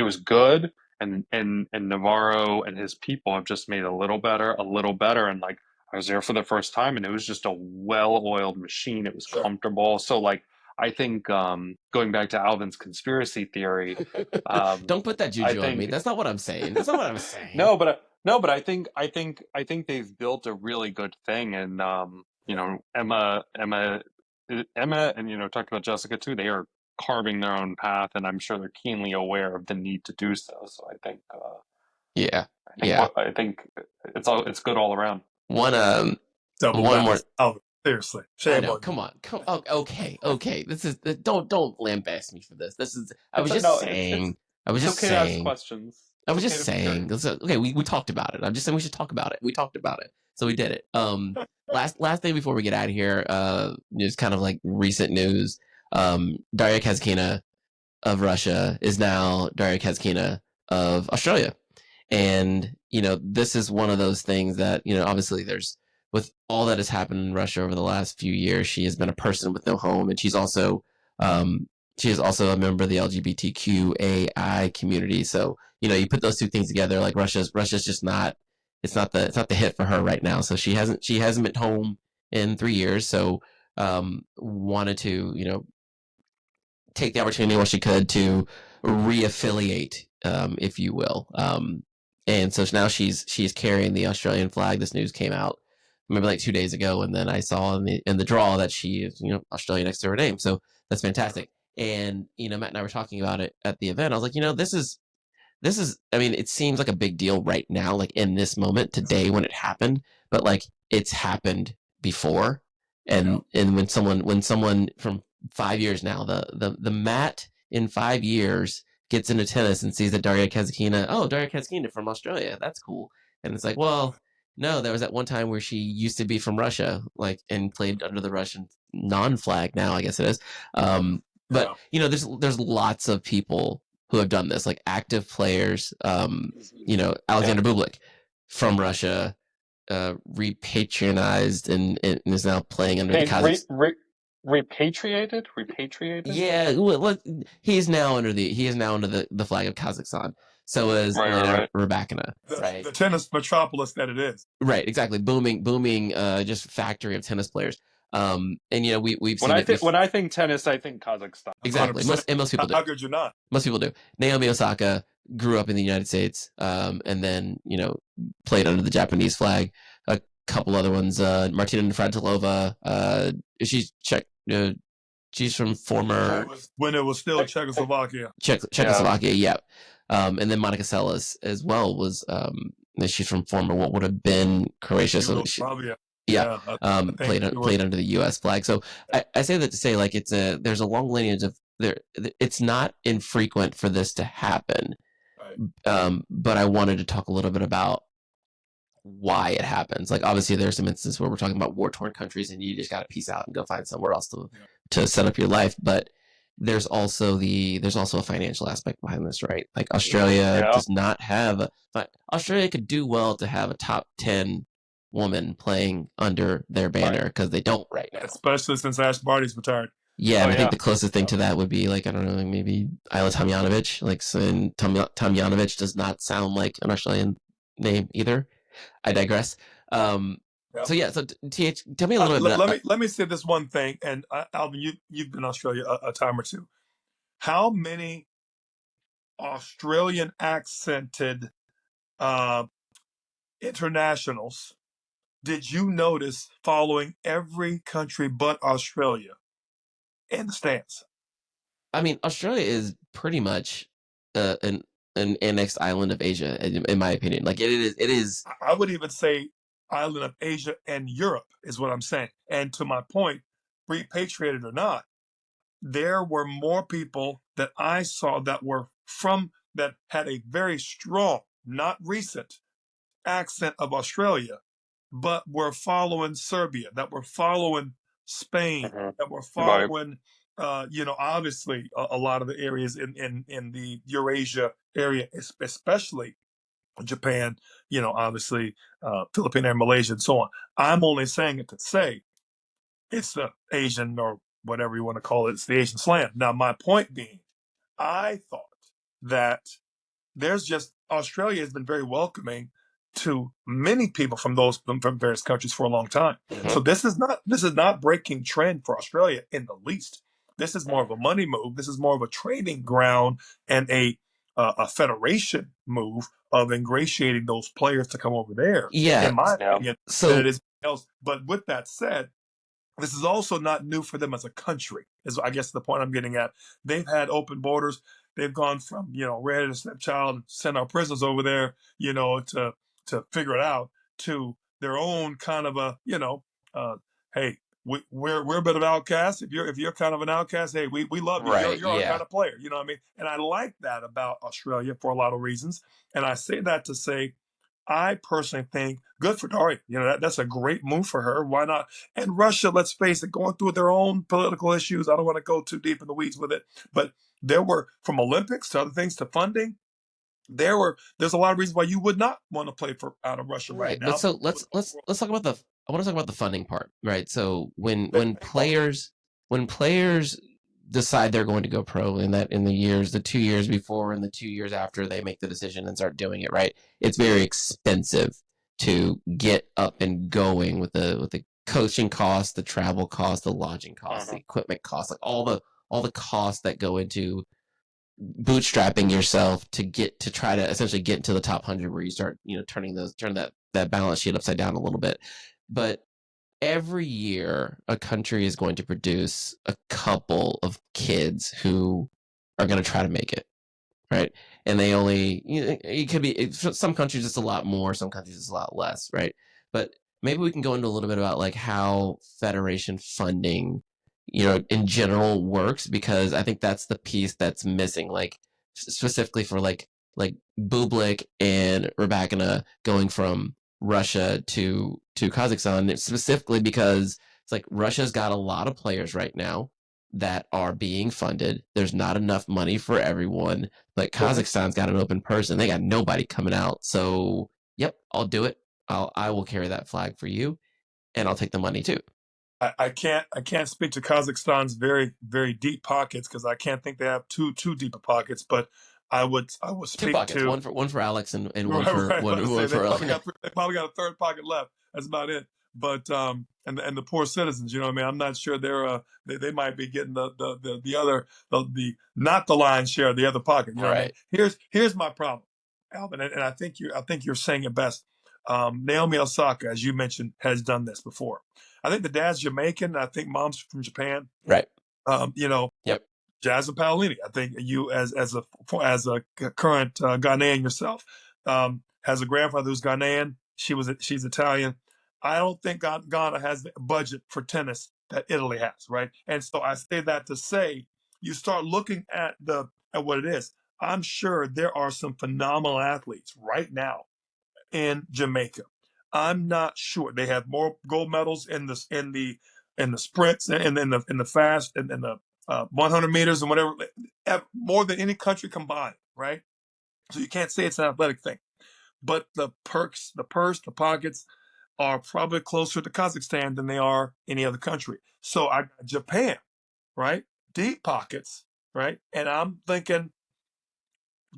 was good. And Navarro and his people have just made a little better. And like, I was there for the first time, and it was just a well-oiled machine. It was comfortable. So like, I think going back to Alvin's conspiracy theory, don't put that juju on me. That's not what I'm saying. No, but I think they've built a really good thing, and Emma, and talked about Jessica too. They are carving their own path, and I'm sure they're keenly aware of the need to do so. So I think, I think it's good all around. One more. Oh, seriously, I know. Come on. Okay. This is don't lambast me for this. I was just saying. To ask questions. I was just saying. Okay, we talked about it. I'm just saying we should talk about it. We talked about it, so we did it. Last thing before we get out of here, just kind of like recent news. Darya Kazakina of Russia is now Darya Kazakina of Australia. And, this is one of those things that, obviously there's, with all that has happened in Russia over the last few years, she has been a person with no home. And she's also, She is also a member of the LGBTQAI community. So, you put those two things together, like Russia's just not, it's not the hit for her right now. So she hasn't been home in 3 years. So, wanted to, take the opportunity while she could to reaffiliate, if you will. And so now she's carrying the Australian flag. This news came out maybe like 2 days ago, and then I saw in the draw that she is, Australia next to her name. So that's fantastic. And Matt and I were talking about it at the event. I was like, this is, I mean, it seems like a big deal right now, like in this moment today when it happened, but like it's happened before. And when someone from 5 years now, the Matt in 5 years gets into tennis and sees that Darya Kazakina from Australia, that's cool. And it's like, well, no, there was that one time where she used to be from Russia, like, and played under the Russian non-flag now, I guess it is. But there's lots of people who have done this, like active players. Alexander Bublik from Russia, repatriated and is now playing under the Kazakhstan. Repatriated? Yeah, well, he is now under the flag of Kazakhstan. So is Elena Rybakina, right? The tennis metropolis that it is. Right, exactly. Booming, just factory of tennis players. And we've seen when I think tennis, I think Kazakhstan. Exactly. Most people do. How could you not? Most people do. Naomi Osaka grew up in the United States, and then played under the Japanese flag. A couple other ones. Martina Navratilova. She's Czech. She's from former when it was still Czechoslovakia. Czechoslovakia, yeah. And then Monica Seles as well was. She's from former what would have been Croatia. So played under the U.S. flag. So I say that to say, like, there's a long lineage of there. It's not infrequent for this to happen. Right. But I wanted to talk a little bit about why it happens. Like, obviously there's some instances where we're talking about war-torn countries and you just got to peace out and go find somewhere else to set up your life. But there's also a financial aspect behind this, right? Like Australia does not have Australia could do well to have a top 10 woman playing under their banner because they don't right now. Especially since Ash Barty's retired. Yeah, and I think the closest thing to that would be, like, I don't know, maybe Ayla Tomljanovic. Like, Tomljanovic does not sound like an Australian name either. I digress. So TH, tell me a little bit. Let me say this one thing, and Alvin, you've been in Australia a time or two. How many Australian accented internationals did you notice following every country but Australia in the stands? I mean, Australia is pretty much an annexed island of Asia, in my opinion. Like, it is. I would even say island of Asia and Europe is what I'm saying. And to my point, repatriated or not, there were more people that I saw that had a very strong, not recent, accent of Australia, but were following Serbia, that were following Spain, that were following, obviously a lot of the areas in the Eurasia area, especially Japan, obviously Philippines and Malaysia and so on. I'm only saying it to say it's the Asian, or whatever you want to call it, it's the Asian slam. Now, my point being, I thought that Australia has been very welcoming to many people from various countries for a long time. Mm-hmm. So this is not breaking trend for Australia in the least. This is more of a money move. This is more of a trading ground and a federation move of ingratiating those players to come over there. Yeah, in my opinion, than it is else. But with that said, this is also not new for them as a country, is I guess the point I'm getting at. They've had open borders. They've gone from, red and stepchild and send our prisoners over there, to figure it out, to their own kind of a, hey, we're a bit of outcasts. If you're kind of an outcast, hey, we love you. Right, you're our kind of player. You know what I mean? And I like that about Australia for a lot of reasons. And I say that to say, I personally think good for Darya. That's a great move for her. Why not? And Russia, let's face it, going through their own political issues. I don't want to go too deep in the weeds with it, but there were, from Olympics to other things to funding, there's a lot of reasons why you would not want to play out of Russia right now. But so let's talk about I want to talk about the funding part, right? So when players decide they're going to go pro, and that in the 2 years before and the 2 years after they make the decision and start doing it, right? It's very expensive to get up and going with the coaching costs, the travel costs, the lodging costs, the equipment costs, like all the costs that go into bootstrapping yourself to try to essentially get into the top 100, where you start, turn that balance sheet upside down a little bit. But every year a country is going to produce a couple of kids who are going to try to make it, right? And they only, it could be, some countries it's a lot more, some countries it's a lot less, right? But maybe we can go into a little bit about like how federation funding, in general works, because I think that's the piece that's missing, like specifically for like Bublik and Rybakina going from Russia to Kazakhstan, specifically because it's like Russia's got a lot of players right now that are being funded. There's not enough money for everyone. But Kazakhstan's got an open purse and they got nobody coming out. So, yep, I'll do it. I will carry that flag for you, and I'll take the money too. I can't speak to Kazakhstan's very, very deep pockets, because I can't think they have too deep of pockets. But I would Two speak pockets, to one for Alex and one right, for right. one They for probably got a third pocket left. That's about it. But and the poor citizens, you know what I mean? I'm not sure they might be getting the other the not the lion's share of the other pocket. You know what I mean? Here's my problem, Alvin, and I think you're saying it best. Naomi Osaka, as you mentioned, has done this before. I think the dad's Jamaican. I think mom's from Japan. Right. Yep. Jasmine Paolini, I think you as a current Ghanaian yourself, has a grandfather who's Ghanaian. She's Italian. I don't think Ghana has the budget for tennis that Italy has, right? And so I say that to say, you start looking at what it is. I'm sure there are some phenomenal athletes right now in Jamaica. I'm not sure they have more gold medals in the sprints and in the fast and in the 100 meters and whatever, more than any country combined, right? So you can't say it's an athletic thing, but the purse, the pockets are probably closer to Kazakhstan than they are any other country. So I got Japan, right? Deep pockets, right? And I'm thinking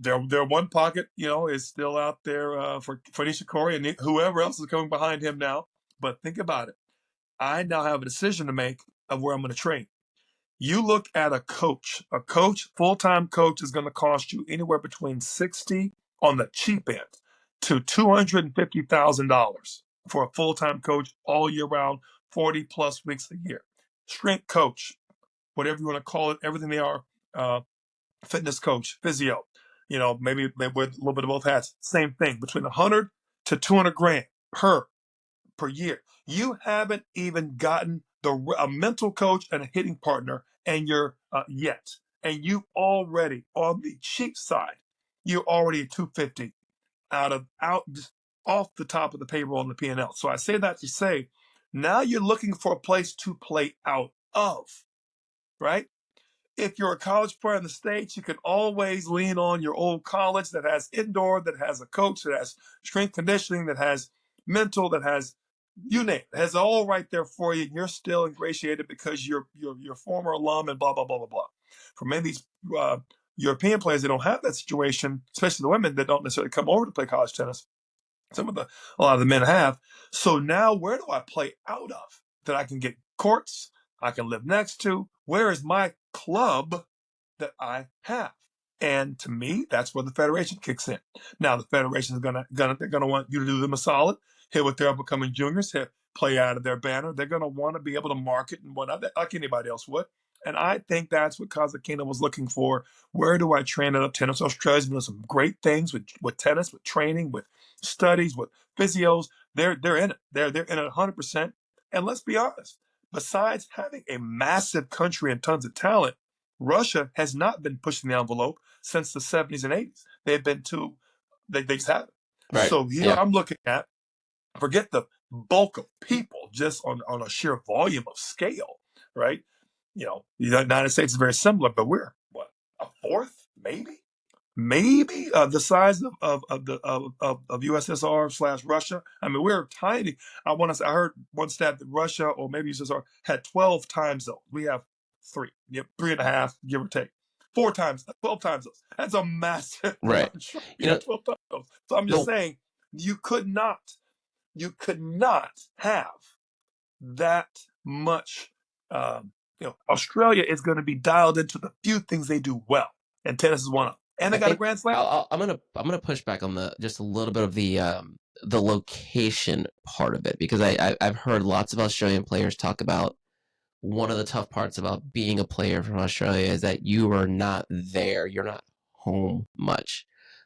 their one pocket, is still out there for Nishikori and whoever else is coming behind him now. But think about it. I now have a decision to make of where I'm going to train. You look at a coach, full-time coach is going to cost you anywhere between 60 on the cheap end to $250,000 for a full-time coach all year round, 40 plus weeks a year. Strength coach, whatever you want to call it, everything they are, fitness coach, physio, maybe they wear a little bit of both hats. Same thing, between 100 to 200 grand per year. You haven't even gotten a mental coach and a hitting partner, and you're yet, and you already on the cheap side, you're already at 250 just off the top of the payroll on the P&L. So I say that to say, now you're looking for a place to play out of, right? If you're a college player in the States, you can always lean on your old college that has indoor, that has a coach, that has strength conditioning, that has mental, that has, you name it, has all right there for you. And you're still ingratiated because you're former alum and blah, blah, blah, blah, blah. For many of these European players, they don't have that situation, especially the women that don't necessarily come over to play college tennis. A lot of the men have. So now where do I play out of that I can get courts I can live next to? Where is my club that I have? And to me, that's where the federation kicks in. Now the federation is gonna want you to do them a solid, hit with their up and coming juniors, play out of their banner. They're gonna want to be able to market and whatnot, like anybody else would. And I think that's what Kazakina was looking for. Where do I train at tennis? Australia's doing some great things with tennis, with training, with studies, with physios. They're in it. They're in it 100%. And let's be honest. Besides having a massive country and tons of talent, Russia has not been pushing the envelope since the 70s and 80s. They've been they just haven't. Right. So here I'm looking at, forget the bulk of people, just on a sheer volume of scale, right? The United States is very similar, but we're what, a fourth, maybe the size of USSR / Russia. I mean, we're tiny. I heard one stat that Russia or maybe USSR had 12 time zones. We have 3. Yep, 3.5, give or take. 4 times, 12 times those. That's a massive Right. amount. You know, 12 times those. So I'm just saying, you could not have that much. Australia is going to be dialed into the few things they do well, and tennis is one of them. And they I got a think Grand Slam. I'm gonna push back on just a little bit of the location part of it, because I've heard lots of Australian players talk about one of the tough parts about being a player from Australia is that you are not there. You're not home much.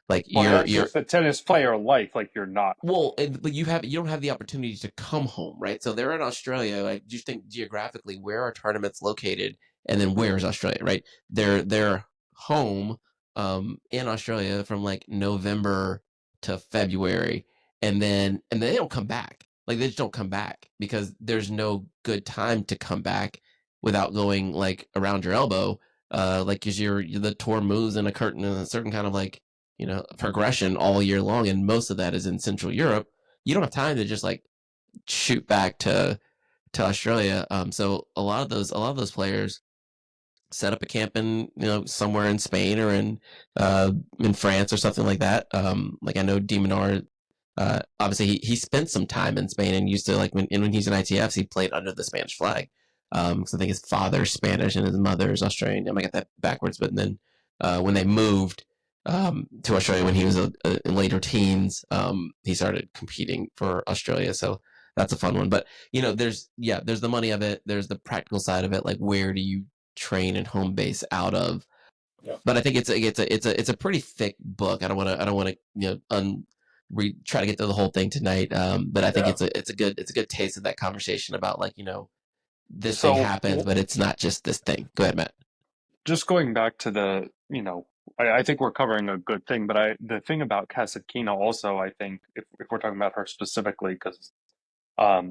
Like Well, that's you're just the tennis player life. Like you're not. well, but you don't have the opportunity to come home, right? So they're in Australia. Like, just think geographically, where are tournaments located, and then where is Australia, right? They're home in Australia from like November to February, and they don't come back. Like, they just don't come back because there's no good time to come back without going like around your elbow. Like, because the tour moves in a certain kind of like, progression all year long, and most of that is in Central Europe. You don't have time to just like shoot back to Australia. So a lot of those players set up a camp in somewhere in Spain or in France or something like that. Like, I know Demonar, obviously he spent some time in Spain and used to, like, when he's in ITFs, he played under the Spanish flag. Because I think his father's Spanish and his mother's Australian. I might get that backwards, but then when they moved to Australia when he was in later teens, he started competing for Australia. So that's a fun one. But there's the money of it. There's the practical side of it. Like, where do you train and home base out of? Yeah. But I think it's a pretty thick book. I don't want to try to get through the whole thing tonight. But I think it's a good taste of that conversation about, like, this thing happens, but it's not just this thing. Go ahead, Matt. Just going back to I think we're covering a good thing, but the thing about Kazakina also, I think, if we're talking about her specifically, because I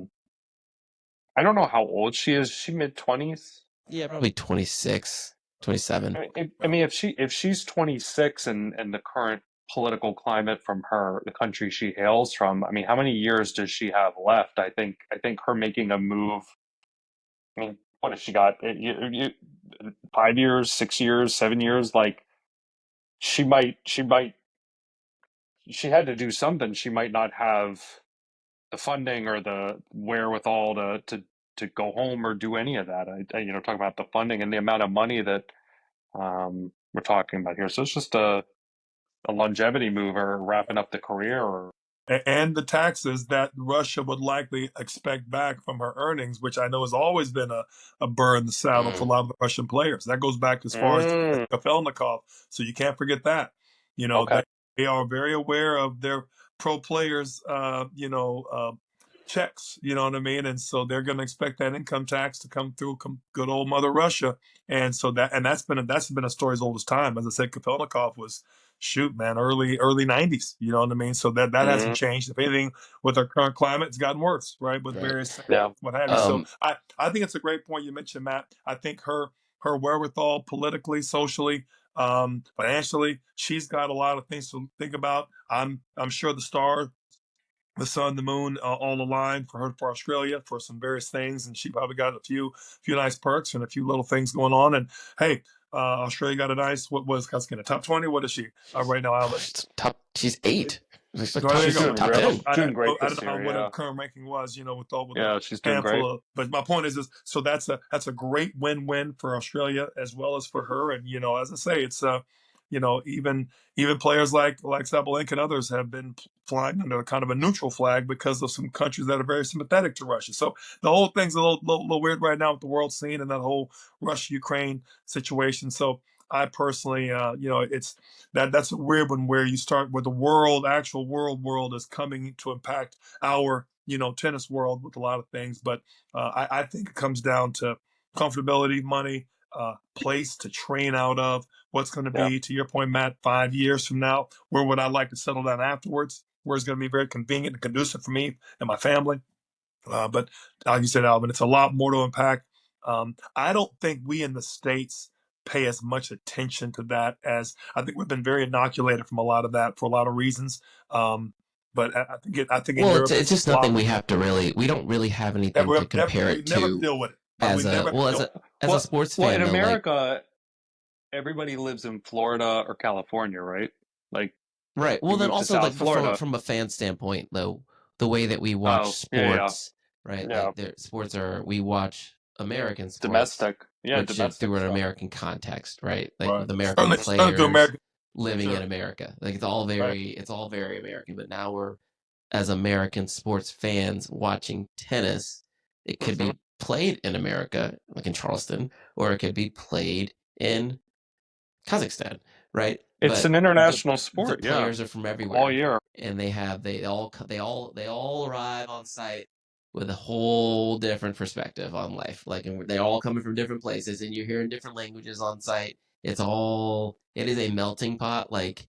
don't know how old she is. Is she mid-20s? Yeah, probably 26, 27. I mean, if she's 26 and the current political climate from the country she hails from, I mean, how many years does she have left? I think her making a move. I mean, what has she got? 5 years, 6 years, 7 years? Like, she had to do something. She might not have the funding or the wherewithal to go home or do any of that. Talking about the funding and the amount of money that we're talking about here. So it's just a longevity move or wrapping up the career. And the taxes that Russia would likely expect back from her earnings, which I know has always been a burr in the saddle for a lot of the Russian players. That goes back as far as Kafelnikov, so you can't forget that. Okay. They are very aware of their pro players, checks. You know what I mean? And so they're going to expect that income tax to come through good old Mother Russia. And so that's been a story as old as time. As I said, Kafelnikov was, shoot, man, early 90s. You know what I mean? So that hasn't changed. If anything, with our current climate, it's gotten worse, right? With various what have you. So I think it's a great point you mentioned, Matt. I think her wherewithal politically, socially, financially, she's got a lot of things to think about. I'm sure the sun, the moon, all aligned for her, for Australia, for some various things, and she probably got a few nice perks and a few little things going on. And hey, Australia got a nice, what was Kazakina, top 20? What is she right now, Alvin? She's 8. She's doing top great. 10. Doing great I this don't know year, what yeah. her current ranking was, with She's doing great. but my point is so that's a great win-win for Australia as well as for her. And as I say, it's even players like Sabalenka and others have been flying under kind of a neutral flag because of some countries that are very sympathetic to Russia. So the whole thing's a little weird right now with the world scene and that whole Russia-Ukraine situation. So I personally, it's that's a weird one where you start where the actual world is coming to impact our, tennis world with a lot of things. But I think it comes down to comfortability, money, place to train out of, what's going to be, to your point, Matt, 5 years from now, where would I like to settle down afterwards, where it's going to be very convenient and conducive for me and my family. But like you said, Alvin, it's a lot more to unpack. I don't think we in the States pay as much attention to that as I think we've been very inoculated from a lot of that for a lot of reasons. But I think in Europe, it's just nothing we have to we don't really have anything to compare it to. We never deal with it. as a well as a sports Well, fan in though, like America, everybody lives in Florida or California, right? Like right. Well, you then move to also South like Florida. from a fan standpoint though, the way that we watch Oh, yeah, sports, right? yeah, Like sports are we watch American sports, domestic, yeah, which is through domestic an stuff. American context, right? Like Right. with American Certainly to players America. living in Sure. America. Like Right. it's all very American. But now we're as American sports fans watching tennis. It could Hmm. be played in America, like in Charleston, or it could be played in Kazakhstan, right? It's But an international the sport, yeah, players are from all everywhere, year. and they all arrive on site with a whole different perspective on life. Like, and they're all coming from different places, and you're hearing different languages on site. It is a melting pot like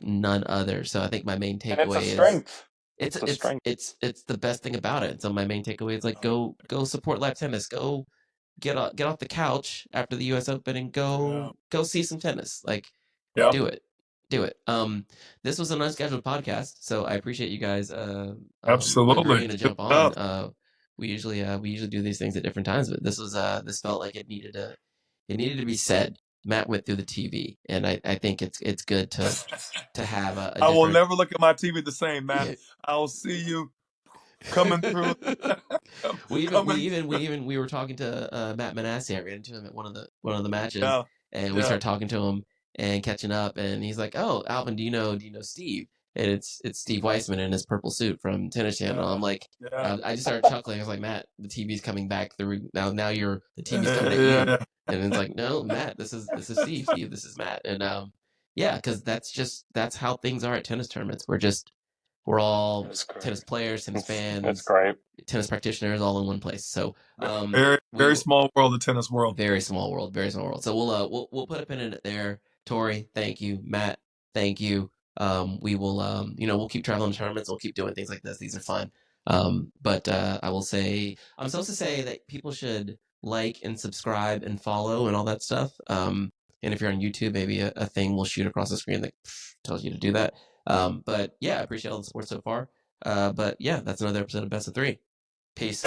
none other. So I think my main And it's a takeaway is strength. It's a strength. it's the best thing about it. So my main takeaway is like go support live tennis. Go get off the couch after the U.S. Open and go see some tennis. Like, Yeah. do it, do it. This was an unscheduled podcast, so I appreciate you guys Absolutely. agreeing to Good jump stuff. on. We usually do these things at different times, but this felt like it needed to be said. Matt went through the TV, and I think it's good to have a I will different. never look at my TV the same, man. I'll see you coming through. we were talking to Matt Manassi. I ran into him at one of the matches, Yeah. and we started talking to him and catching up. And he's like, "Oh, Alvin, do you know Steve?" And it's Steve Weissman in his purple suit from Tennis Channel. I'm like, I just started chuckling. I was like, Matt, the TV's coming back through now. Now the TV's coming at you, and it's like, no, Matt, this is Steve. Steve, this is Matt. And yeah, because that's how things are at tennis tournaments. We're all tennis players, tennis fans. That's great. Tennis practitioners all in one place. So very small world, the tennis world. Very small world. So we'll put a pin in it there. Torry, thank you. Matt, thank you. We will we'll keep traveling to tournaments. We'll keep doing things like this. These are fun. But I will say I'm supposed to say that people should like and subscribe and follow and all that stuff. And if you're on YouTube, maybe a thing will shoot across the screen that tells you to do that. But yeah, I appreciate all the support so far. But yeah, that's another episode of Best of Three. Peace.